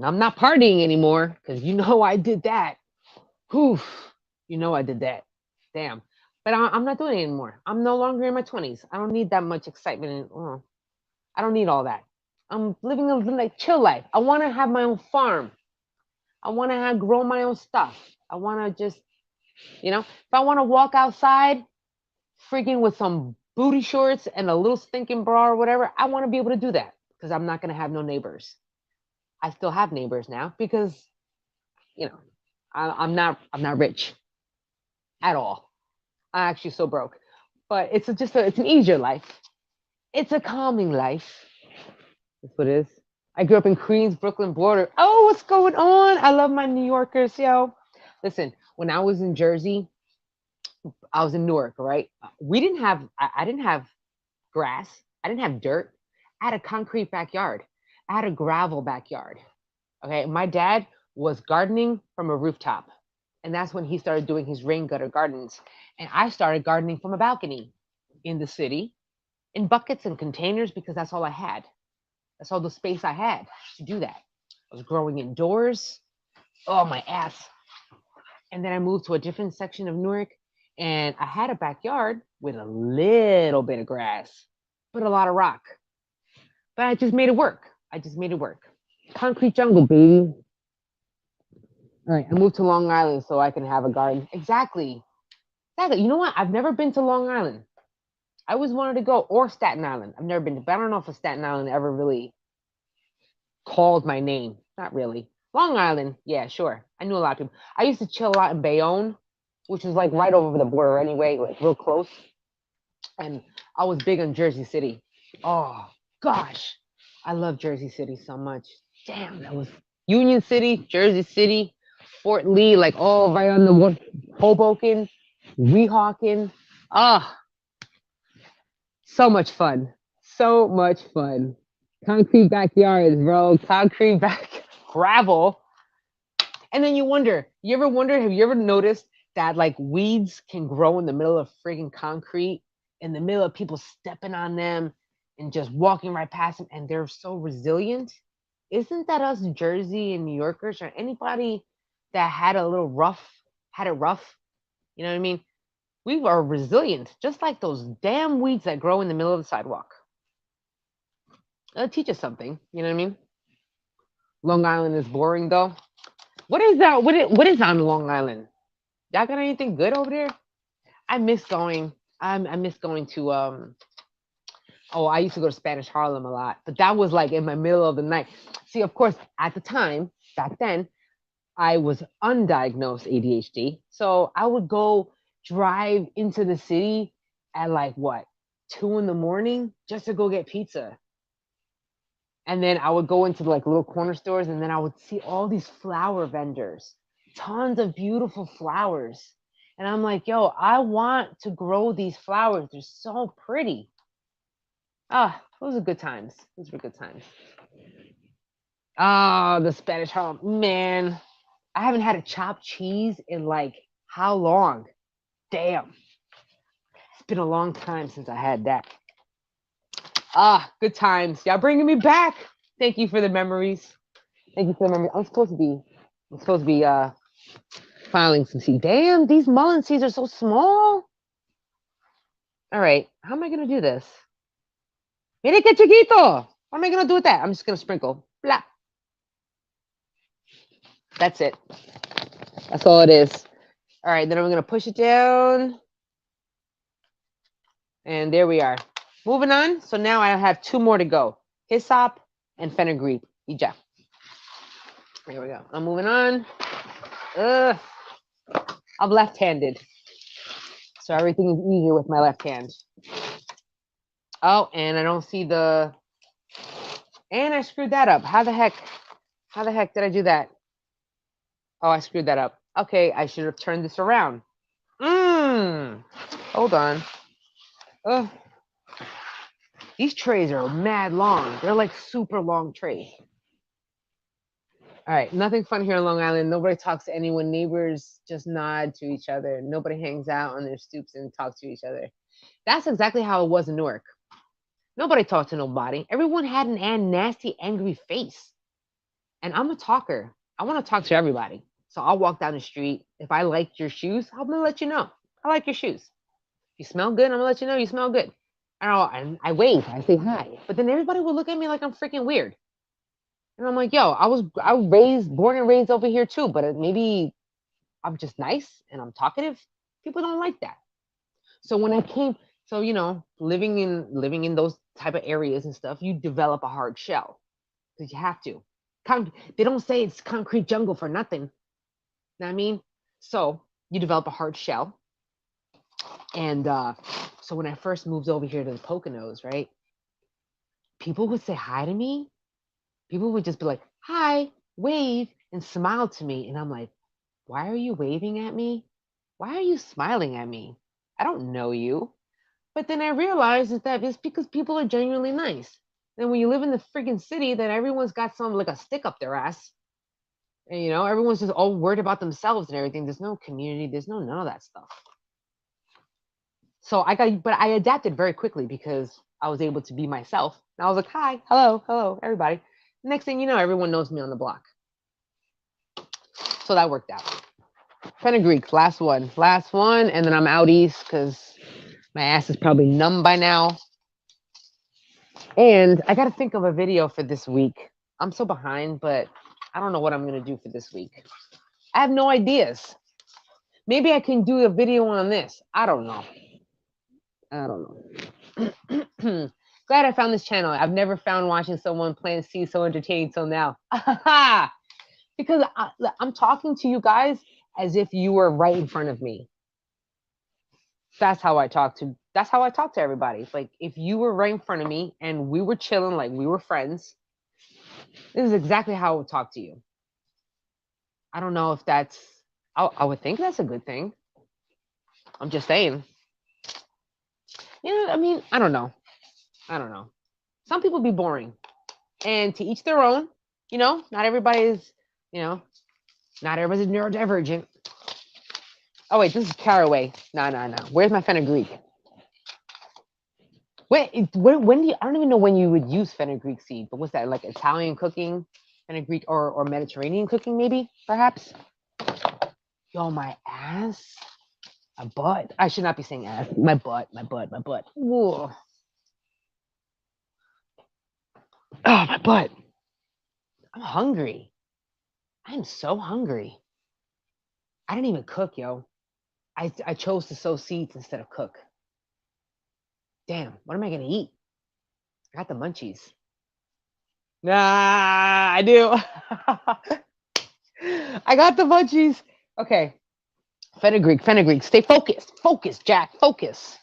I'm not partying anymore because I did that. Whew, I did that. Damn. But I'm not doing it anymore. I'm no longer in my 20s. I don't need that much excitement. I don't need all that. I'm living a like chill life. I want to have my own farm. I want to grow my own stuff. I want to just, if I want to walk outside, freaking with some booty shorts and a little stinking bra or whatever, I want to be able to do that because I'm not going to have no neighbors. I still have neighbors now because, I'm not rich at all. I'm actually so broke, but it's an easier life. It's a calming life. That's what it is. I grew up in Queens, Brooklyn border. Oh, what's going on? I love my New Yorkers, yo. Listen, when I was in Jersey, I was in Newark, right? We didn't have, I didn't have grass. I didn't have dirt. I had a concrete backyard. I had a gravel backyard. Okay. My dad was gardening from a rooftop. And that's when he started doing his rain gutter gardens. And I started gardening from a balcony in the city in buckets and containers because that's all I had. That's all the space I had to do that. I was growing indoors. Oh, my ass. And then I moved to a different section of Newark and I had a backyard with a little bit of grass, but a lot of rock. But I just made it work. I just made it work. Concrete jungle, baby. All right, I moved to Long Island so I can have a garden. Exactly. Exactly. You know what? I've never been to Long Island. I always wanted to go, or Staten Island. I've never been to, but I don't know if a Staten Island ever really called my name. Not really. Long Island, yeah, sure. I knew a lot of people. I used to chill a lot in Bayonne, which is like right over the border anyway, like real close. And I was big on Jersey City. Oh gosh, I love Jersey City so much. Damn, that was Union City, Jersey City, Fort Lee, like all right on the one, Hoboken, Weehawken. Ah, so much fun. So much fun. Concrete backyards, bro. Concrete back gravel. And then you ever wonder, have you ever noticed that like weeds can grow in the middle of friggin' concrete, in the middle of people stepping on them and just walking right past them, and they're so resilient? Isn't that us Jersey and New Yorkers or anybody that had it rough? You know what I mean? We are resilient, just like those damn weeds that grow in the middle of the sidewalk. It'll teach us something. You know what I mean? Long Island is boring though. What is that? What is on Long Island? Y'all got anything good over there? I miss going. I miss going to Oh, I used to go to Spanish Harlem a lot, but that was like in my middle of the night. See, of course, at the time, back then, I was undiagnosed ADHD. So I would go drive into the city at like what, 2 in the morning just to go get pizza. And then I would go into like little corner stores and then I would see all these flower vendors, tons of beautiful flowers. And I'm like, yo, I want to grow these flowers. They're so pretty. Ah, those are good times. Those were good times. Ah, the Spanish Harlem. Man, I haven't had a chopped cheese in like how long? Damn. It's been a long time since I had that. Ah, good times. Y'all bringing me back. Thank you for the memories. Thank you for the memories. I'm supposed to be filing some seeds. Damn, these mullein seeds are so small. All right, how am I gonna do this? Mire que chiquito. What am I gonna do with that? I'm just gonna sprinkle. Blah. That's it. That's all it is. All right, then I'm going to push it down. And there we are. Moving on. So now I have 2 more to go. Hyssop and fenugreek. Ija. There we go. I'm moving on. I'm left-handed. So everything is easier with my left hand. Oh, and I don't see the... And I screwed that up. How the heck did I do that? Oh, I screwed that up. Okay, I should have turned this around. Hold on. These trays are mad long. They're like super long trays. All right, nothing fun here on Long Island. Nobody talks to anyone. Neighbors just nod to each other. Nobody hangs out on their stoops and talks to each other. That's exactly how it was in Newark. Nobody talked to nobody. Everyone had an nasty, angry face. And I'm a talker. I want to talk to everybody. So I'll walk down the street. If I like your shoes, I'm going to let you know. I like your shoes. If you smell good, I'm going to let you know you smell good. And I wave. I say hi. But then everybody will look at me like I'm freaking weird. And I'm like, yo, I was born and raised over here too. But maybe I'm just nice and I'm talkative. People don't like that. So when I came, so, you know, living in those type of areas and stuff, you develop a hard shell because you have to. They don't say it's concrete jungle for nothing. You know what I mean? So you develop a hard shell. And so when I first moved over here to the Poconos, right, people would say hi to me. People would just be like, hi, wave, and smile to me. And I'm like, why are you waving at me? Why are you smiling at me? I don't know you. But then I realized is that it's because people are genuinely nice. And when you live in the freaking city, that everyone's got some like a stick up their ass. And you know, everyone's just all worried about themselves and everything. There's no community, there's none of that stuff. So but I adapted very quickly because I was able to be myself. And I was like, hi, hello, everybody. Next thing you know, everyone knows me on the block. So that worked out. Fenugreek, last one, and then I'm out east because my ass is probably numb by now. And I got to think of a video for this week. I'm so behind, but I don't know what I'm going to do for this week. I have no ideas. Maybe I can do a video on this. I don't know. Glad I found this channel. I've never found watching someone plant seeds so entertaining till now. Because I'm talking to you guys as if you were right in front of me. That's how I talk to everybody. Like if you were right in front of me and we were chilling like we were friends, this is exactly how I would talk to you. I don't know if that's, I would think that's a good thing. I'm just saying. You know, I mean, I don't know. Some people be boring. And to each their own, you know, not everybody's neurodivergent. Oh, wait, this is caraway. No. Where's my fenugreek? When do you, I don't even know when you would use fenugreek seed, but what's that, like Italian cooking, fenugreek, or Mediterranean cooking maybe, perhaps? Yo, my ass. My butt. I should not be saying ass. My butt. Whoa. Oh, my butt. I'm hungry. I'm so hungry. I didn't even cook, yo. I chose to sow seeds instead of cook. Damn, what am I gonna eat? I got the munchies. Nah, I do. I got the munchies. Okay. Fenugreek. Stay focused. Focus, Jack. Focus.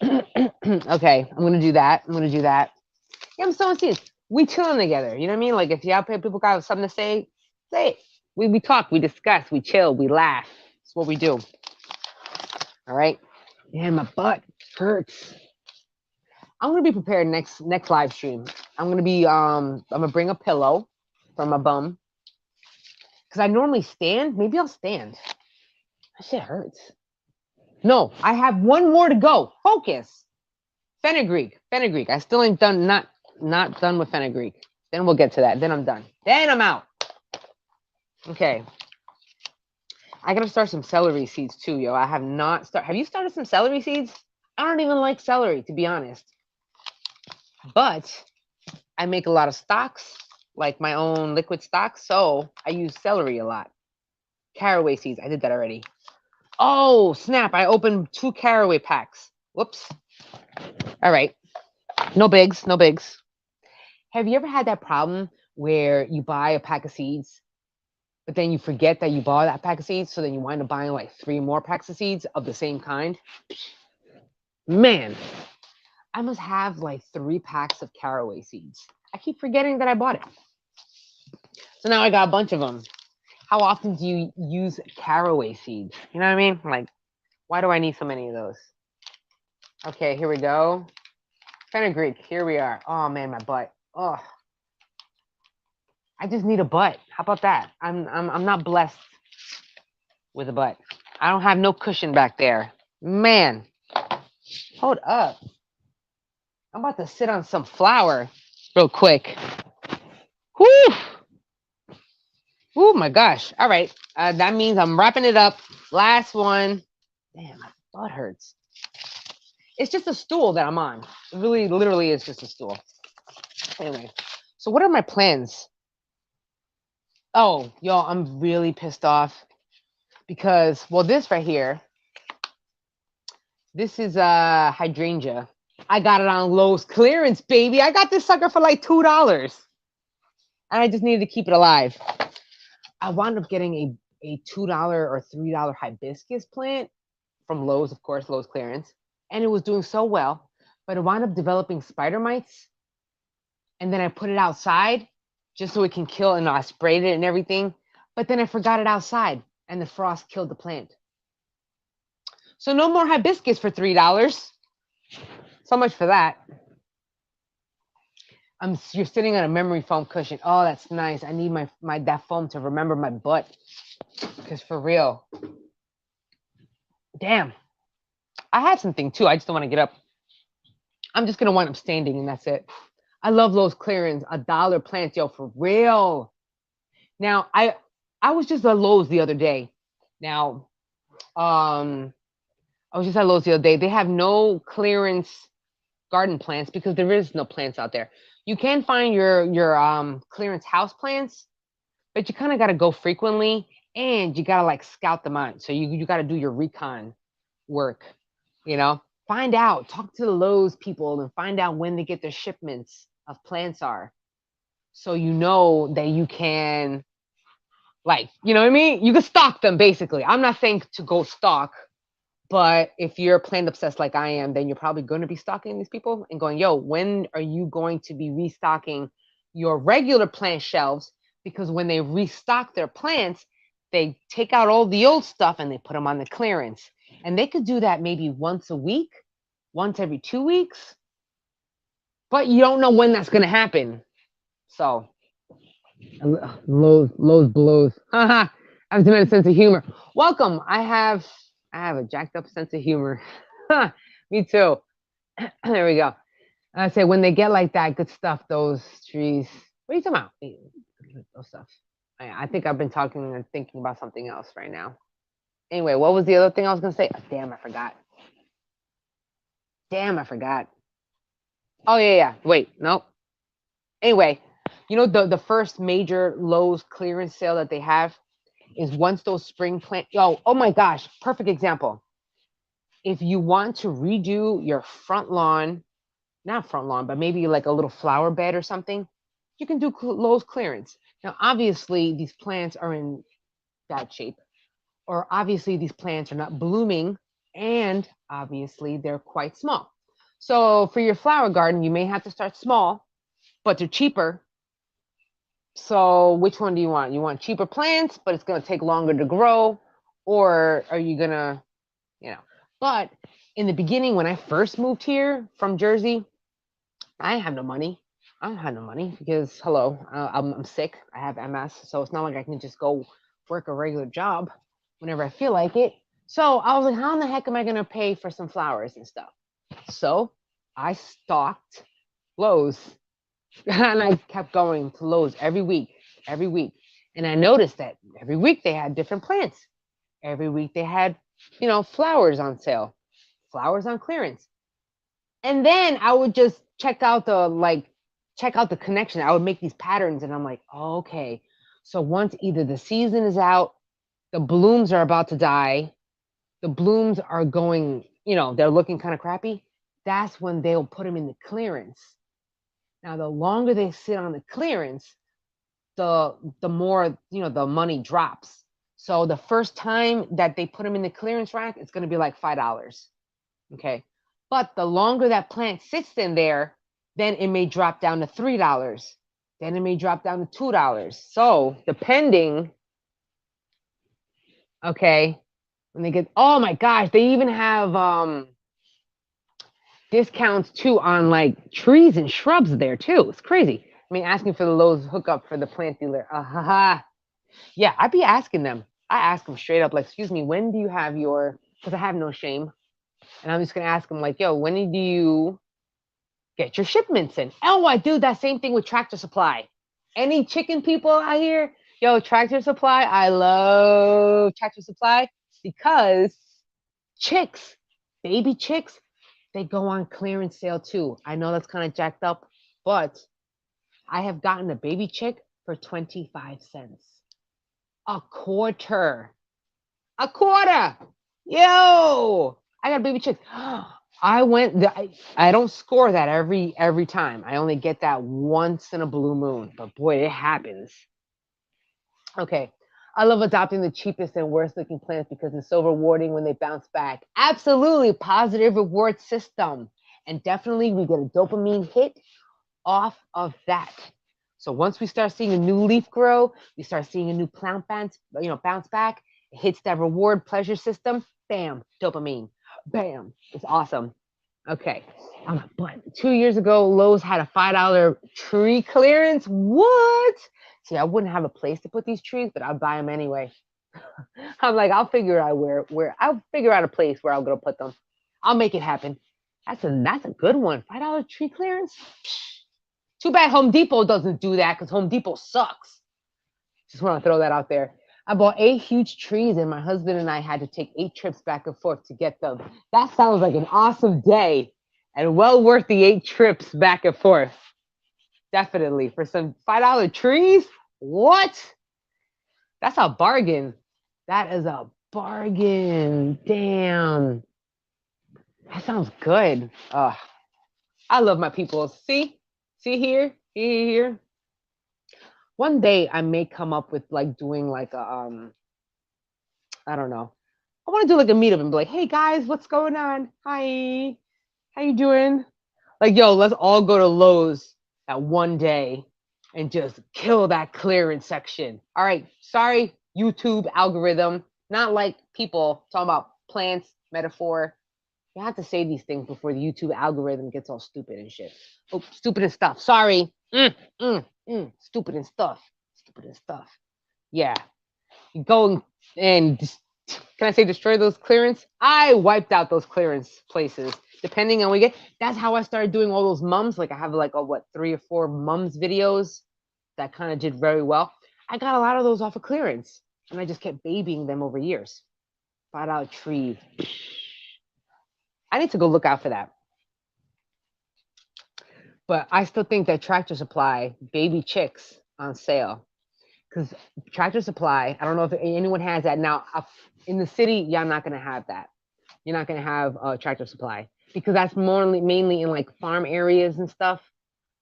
Okay, I'm gonna do that. Yeah, I'm sowing seeds. We chilling together. You know what I mean? Like if y'all people got something to say it. We talk, we discuss, we chill, we laugh. It's what we do. All right. Man, my butt hurts. I'm gonna be prepared next live stream. I'm gonna bring a pillow for my bum. Because I normally stand. Maybe I'll stand. That shit hurts. No, I have one more to go. Focus. Fenugreek. I still ain't done, not done with fenugreek. Then we'll get to that. Then I'm done. Then I'm out. Okay. I gotta start some celery seeds too, yo. I have not started. Have you started some celery seeds? I don't even like celery, to be honest. But I make a lot of stocks. like my own liquid stock. So I use celery a lot. Caraway seeds. I did that already. Oh, snap. I opened 2 caraway packs. Whoops. All right. No bigs. No bigs. Have you ever had that problem where you buy a pack of seeds, but then you forget that you bought that pack of seeds? So then you wind up buying like 3 more packs of seeds of the same kind? Man, I must have like 3 packs of caraway seeds. I keep forgetting that I bought it. So now I got a bunch of them. How often do you use caraway seeds? You know what I mean? Like, why do I need so many of those? Okay, here we go. Fenugreek, here we are. Oh man, my butt. Oh, I just need a butt. How about that? I'm not blessed with a butt. I don't have no cushion back there. Man, hold up. I'm about to sit on some flour real quick. Whoo! Oh my gosh. All right. That means I'm wrapping it up. Last one. Damn, my butt hurts. It's just a stool that I'm on. It really, literally is just a stool. Anyway, so what are my plans? Oh, y'all, I'm really pissed off because, well, this right here, this is hydrangea. I got it on Lowe's clearance, baby. I got this sucker for like $2. And I just needed to keep it alive. I wound up getting a $2 or $3 hibiscus plant from Lowe's, of course, Lowe's clearance. And it was doing so well, but it wound up developing spider mites. And then I put it outside just so it can kill, and I sprayed it and everything. But then I forgot it outside, and the frost killed the plant. So no more hibiscus for $3. So much for that. You're sitting on a memory foam cushion. Oh, that's nice. I need my that foam to remember my butt. Because for real. Damn. I had something too. I just don't want to get up. I'm just gonna wind up standing, and that's it. I love Lowe's clearance. $1 plants, yo, for real. Now I was just at Lowe's the other day. Now, I was just at Lowe's the other day. They have no clearance garden plants because there is no plants out there. You can find your clearance house plants, but you kind of got to go frequently, and you got to like scout them out. So you got to do your recon work, you know, find out, talk to the Lowe's people and find out when they get their shipments of plants are. So you know that you can, like, you know what I mean? You can stock them basically. I'm not saying to go stock, but if you're plant obsessed like I am, then you're probably going to be stalking these people and going, yo, when are you going to be restocking your regular plant shelves? Because when they restock their plants, they take out all the old stuff and they put them on the clearance. And they could do that maybe once a week, once every 2 weeks. But you don't know when that's going to happen. So, Lowe's blows. Haha. I have a sense of humor. Welcome. I have a jacked up sense of humor. Me too. There we go. I say when they get like that, good stuff. Those trees. What are you talking about? Those stuff. I think I've been talking and thinking about something else right now. Anyway, what was the other thing I was gonna say? Oh, damn, I forgot. Oh yeah. Wait, nope. Anyway, you know the first major Lowe's clearance sale that they have is once those spring plant. Oh my gosh, perfect example. If you want to redo your front lawn, not front lawn, but maybe like a little flower bed or something, you can do Lowe's clearance. Now, obviously, these plants are in bad shape, or obviously these plants are not blooming, and obviously they're quite small. So for your flower garden, you may have to start small, but they're cheaper. So which one do you want? You want cheaper plants, but it's going to take longer to grow, or are you going to, but in the beginning, when I first moved here from Jersey, I didn't have no money. I don't have no money because, hello, I'm sick. I have MS. So it's not like I can just go work a regular job whenever I feel like it. So I was like, how in the heck am I going to pay for some flowers and stuff? So I stocked Lowe's and I kept going to Lowe's every week. And I noticed that every week they had different plants. Every week they had, flowers on sale, flowers on clearance. And then I would just check out the check out the connection. I would make these patterns and I'm like, oh, okay. So once either the season is out, the blooms are about to die, the blooms are going, they're looking kind of crappy. That's when they'll put them in the clearance. Now, the longer they sit on the clearance, the more, the money drops. So the first time that they put them in the clearance rack, it's going to be like $5. Okay. But the longer that plant sits in there, then it may drop down to $3. Then it may drop down to $2. So depending, okay, when they get, oh my gosh, they even have discounts too on like trees and shrubs there too. It's crazy. I mean, asking for the Lowe's hookup for the plant dealer. Yeah, I'd be asking them. I ask them straight up, like, excuse me, when do you have your, because I have no shame. And I'm just going to ask them, like, yo, when do you get your shipments in? Oh, I do that same thing with Tractor Supply. Any chicken people out here? Yo, Tractor Supply. I love Tractor Supply because chicks, baby chicks, they go on clearance sale too. I know that's kind of jacked up, but I have gotten a baby chick for 25 cents. A quarter. A quarter. Yo, I got a baby chick. I don't score that every time. I only get that once in a blue moon, but boy, it happens. Okay. I love adopting the cheapest and worst looking plants because it's so rewarding when they bounce back. Absolutely, positive reward system. And definitely we get a dopamine hit off of that. So once we start seeing a new leaf grow, we start seeing a new plant bounce back. It hits that reward pleasure system. Bam, dopamine. Bam, it's awesome. Okay, but 2 years ago, Lowe's had a $5 tree clearance. What? See, I wouldn't have a place to put these trees, but I'll buy them anyway. I'm like, I'll figure out where I'll figure out a place where I'm gonna put them. I'll make it happen. That's a good one. $5 tree clearance. Too bad Home Depot doesn't do that because Home Depot sucks. Just want to throw that out there. I bought 8 huge trees and my husband and I had to take 8 trips back and forth to get them. That sounds like an awesome day and well worth the 8 trips back and forth. Definitely. For some $5 trees? What? That's a bargain. That is a bargain. Damn. That sounds good. I love my people. See here. One day I may come up with like doing like a I don't know. I want to do like a meetup and be like, hey guys, what's going on? Hi, how you doing? Like, yo, let's all go to Lowe's that one day and just kill that clearance section. All right, sorry, YouTube algorithm. Not like people talking about plants, metaphor. You have to say these things before the YouTube algorithm gets all stupid and shit. Oh, stupid and stuff. Sorry. Stupid and stuff. Stupid and stuff. Yeah. You go and can I say destroy those clearance? I wiped out those clearance places. Depending on what we get. That's how I started doing all those mums. Like I have like 3 or 4 mums videos that kind of did very well. I got a lot of those off of clearance. And I just kept babying them over years. $5 trees. I need to go look out for that. But I still think that Tractor Supply baby chicks on sale. Because Tractor Supply, I don't know if anyone has that. Now, in the city, y'all not going to have that. You're not going to have Tractor Supply. Because that's mainly in like farm areas and stuff.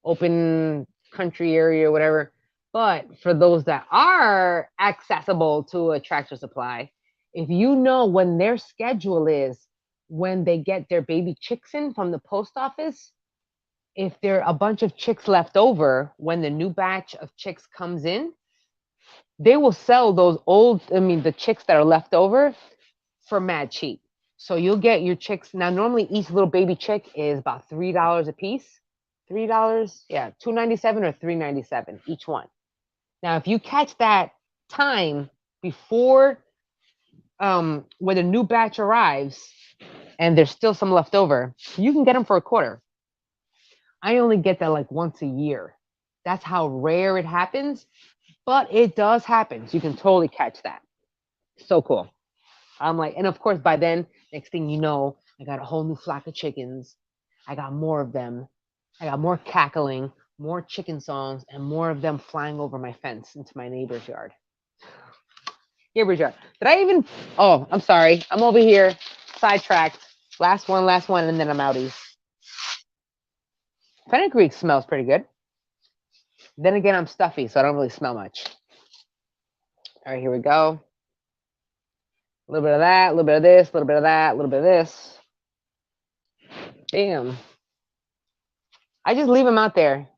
Open country area or whatever. But for those that are accessible to a Tractor Supply, if you know when their schedule is, when they get their baby chicks in from the post office, if there are a bunch of chicks left over when the new batch of chicks comes in, they will sell those the chicks that are left over for mad cheap. So you'll get your chicks. Now, normally each little baby chick is about $3 a piece. $3? Yeah, $2.97 or $3.97 each one. Now, if you catch that time before when the new batch arrives, and there's still some left over, you can get them for a quarter. I only get that like once a year. That's how rare it happens, but it does happen. So you can totally catch that. So cool. I'm like, and of course, by then, next thing you know, I got a whole new flock of chickens. I got more of them. I got more cackling, more chicken songs and more of them flying over my fence into my neighbor's yard. Neighbor's yard. Did I even? Oh, I'm sorry. I'm over here, sidetracked. Last one, and then I'm outies. Fenugreek smells pretty good. Then again, I'm stuffy, so I don't really smell much. All right, here we go. A little bit of that, a little bit of this, a little bit of that, a little bit of this. Damn. I just leave them out there.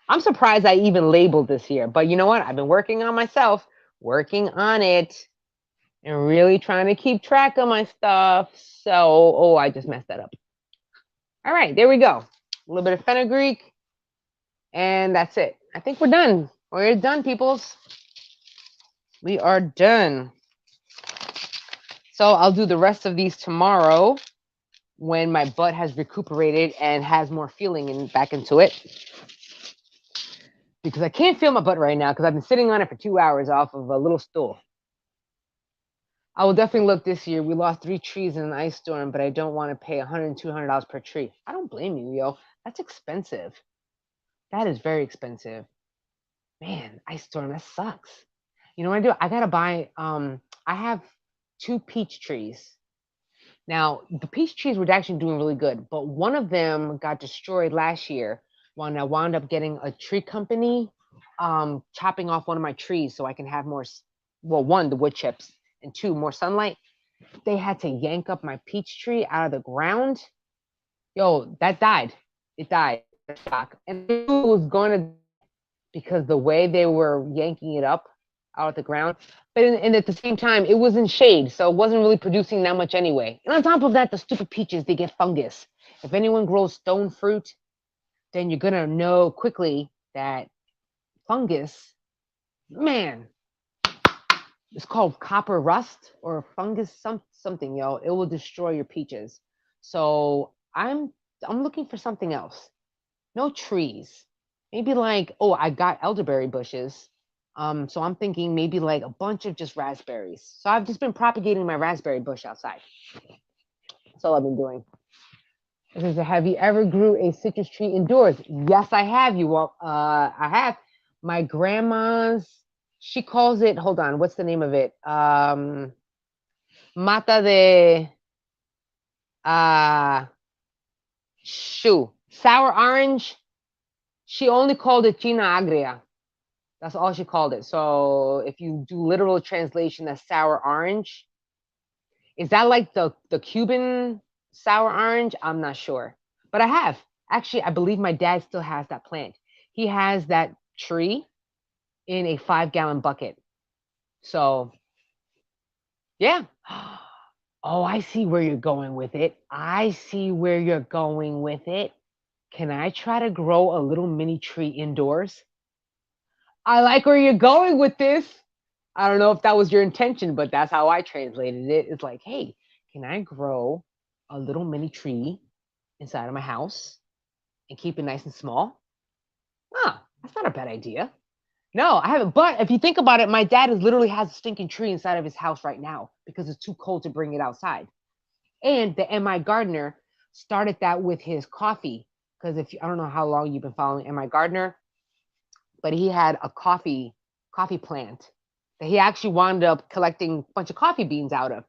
I'm surprised I even labeled this here, but you know what? I've been working on myself, working on it, and really trying to keep track of my stuff. So, oh, I just messed that up. All right, there we go. A little bit of fenugreek, and that's it. I think we're done. We're done, peoples. We are done. So I'll do the rest of these tomorrow when my butt has recuperated and has more feeling back into it. Because I can't feel my butt right now because I've been sitting on it for 2 hours off of a little stool. I will definitely look this year. We lost 3 trees in an ice storm, but I don't want to pay $100, $200 per tree. I don't blame you, yo. That's expensive. That is very expensive. Man, ice storm, that sucks. You know what I do? I gotta buy, I have 2 peach trees. Now, the peach trees were actually doing really good, but one of them got destroyed last year when I wound up getting a tree company chopping off one of my trees so I can have more, well, 1, the wood chips, and 2, more sunlight. They had to yank up my peach tree out of the ground. Yo, that died. It died. Shock. And it was going to, because the way they were yanking it up out of the ground. But and at the same time, it was in shade, so it wasn't really producing that much anyway. And on top of that, the stupid peaches, they get fungus. If anyone grows stone fruit, then you're going to know quickly that fungus, man, it's called copper rust or fungus something, yo. It will destroy your peaches. So I'm looking for something else. No trees. Maybe like, oh, I got elderberry bushes. So I'm thinking maybe like a bunch of just raspberries. So I've just been propagating my raspberry bush outside. That's all I've been doing. It says, have you ever grew a citrus tree indoors? Yes, I have. I have. My grandma's, she calls it, hold on, what's the name of it? Mata de, sour orange. She only called it China agria. That's all she called it. So if you do literal translation, that's sour orange. Is that like the Cuban sour orange? I'm not sure. But I have. Actually, I believe my dad still has that plant. He has that tree in a 5-gallon bucket. So, yeah. Oh, I see where you're going with it. I see where you're going with it. Can I try to grow a little mini tree indoors? I like where you're going with this. I don't know if that was your intention, but that's how I translated it. It's like, hey, can I grow a little mini tree inside of my house and keep it nice and small? Ah, that's not a bad idea. No, I haven't. But if you think about it, my dad literally has a stinking tree inside of his house right now because it's too cold to bring it outside. And the MI gardener started that with his coffee. Because I don't know how long you've been following MI Gardner, but he had a coffee plant that he actually wound up collecting a bunch of coffee beans out of.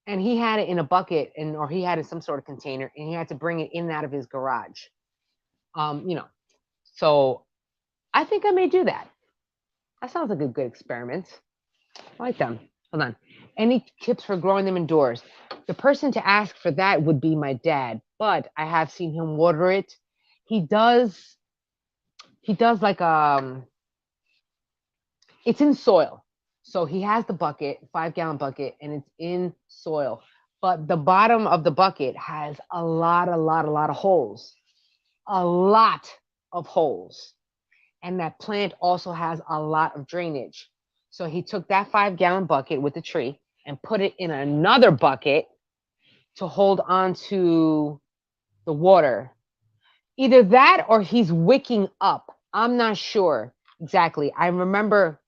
And he had it in a bucket or he had it in some sort of container and he had to bring it in and out of his garage. So I think I may do that. That sounds like a good experiment. I like them. Hold on. Any tips for growing them indoors? The person to ask for that would be my dad, but I have seen him water it. He does like it's in soil. So he has the bucket, 5-gallon bucket, and it's in soil. But the bottom of the bucket has a lot of holes. A lot of holes. And that plant also has a lot of drainage. So he took that 5-gallon bucket with the tree and put it in another bucket to hold on to the water. Either that or he's wicking up. I'm not sure exactly. I remember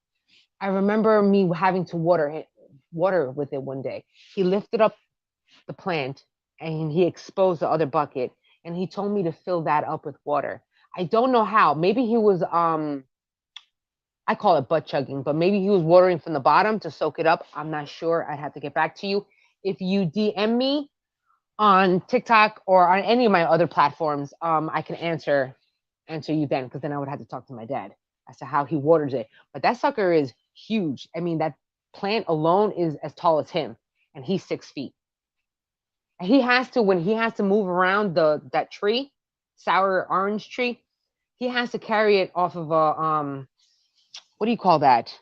me having to water with it one day. He lifted up the plant and he exposed the other bucket and he told me to fill that up with water. I don't know how. Maybe he was I call it butt chugging, but maybe he was watering from the bottom to soak it up. I'm not sure. I'd have to get back to you. If you DM me on TikTok or on any of my other platforms, I can answer you then, because then I would have to talk to my dad as to how he waters it. But that sucker is huge. I mean, that plant alone is as tall as him, and he's 6 feet. And he has to, when he has to move around that tree, sour orange tree, he has to carry it off of a what do you call that?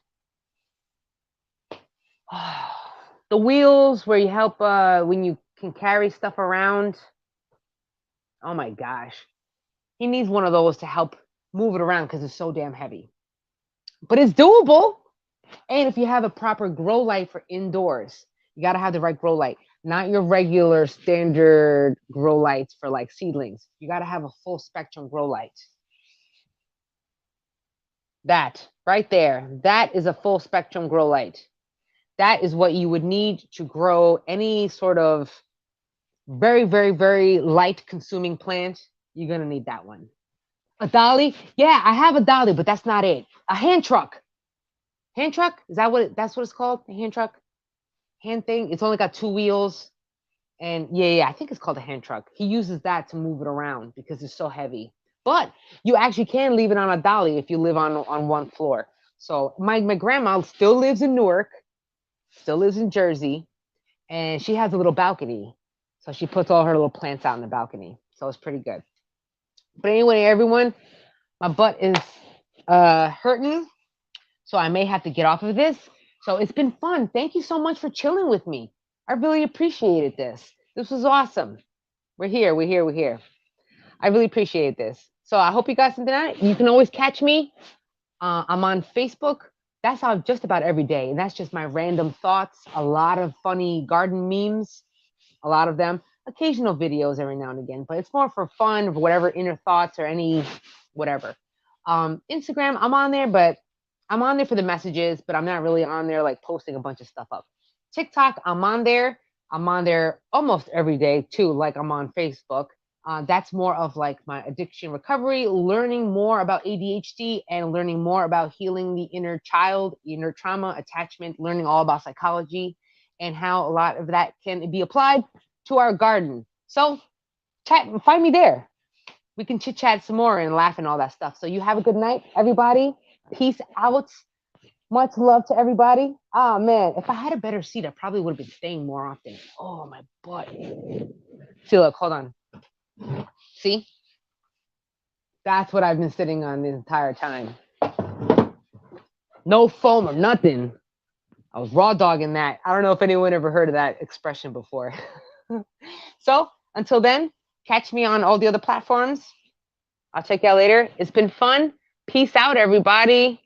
The wheels where you help when you can carry stuff around. Oh my gosh. He needs one of those to help move it around because it's so damn heavy. But it's doable. And if you have a proper grow light for indoors, you got to have the right grow light, not your regular standard grow lights for like seedlings. You got to have a full spectrum grow light. That right there, that is a full spectrum grow light. That is what you would need to grow any sort of very, very, very light consuming plant. You're going to need that one. A dolly? Yeah, I have a dolly, but that's not it. A hand truck. Hand truck? Is that that's what it's called? A hand truck? Hand thing? It's only got 2 wheels. And yeah, I think it's called a hand truck. He uses that to move it around because it's so heavy. But you actually can leave it on a dolly if you live on one floor. So my grandma still lives in Newark, still lives in Jersey, and she has a little balcony. So she puts all her little plants out in the balcony. So it's pretty good. But anyway, everyone, my butt is hurting. So I may have to get off of this. So it's been fun. Thank you so much for chilling with me. I really appreciated this. This was awesome. We're here. I really appreciate this. So I hope you got something out of it. You can always catch me. I'm on Facebook. That's how just about every day. And that's just my random thoughts. A lot of funny garden memes, a lot of them. Occasional videos every now and again, but it's more for fun, for whatever inner thoughts or any whatever. Instagram, I'm on there, but I'm on there for the messages, but I'm not really on there like posting a bunch of stuff up. TikTok, I'm on there. I'm on there almost every day too, like I'm on Facebook. That's more of like my addiction recovery, learning more about ADHD and learning more about healing the inner child, inner trauma, attachment, learning all about psychology and how a lot of that can be applied to our garden. So find me there. We can chit chat some more and laugh and all that stuff. So you have a good night, everybody. Peace out. Much love to everybody. Oh man, if I had a better seat, I probably would have been staying more often. Oh, my butt. See, look, hold on. See? That's what I've been sitting on this entire time. No foam or nothing. I was raw dogging that. I don't know if anyone ever heard of that expression before. So until then, catch me on all the other platforms. I'll check you out later. It's been fun. Peace out, everybody.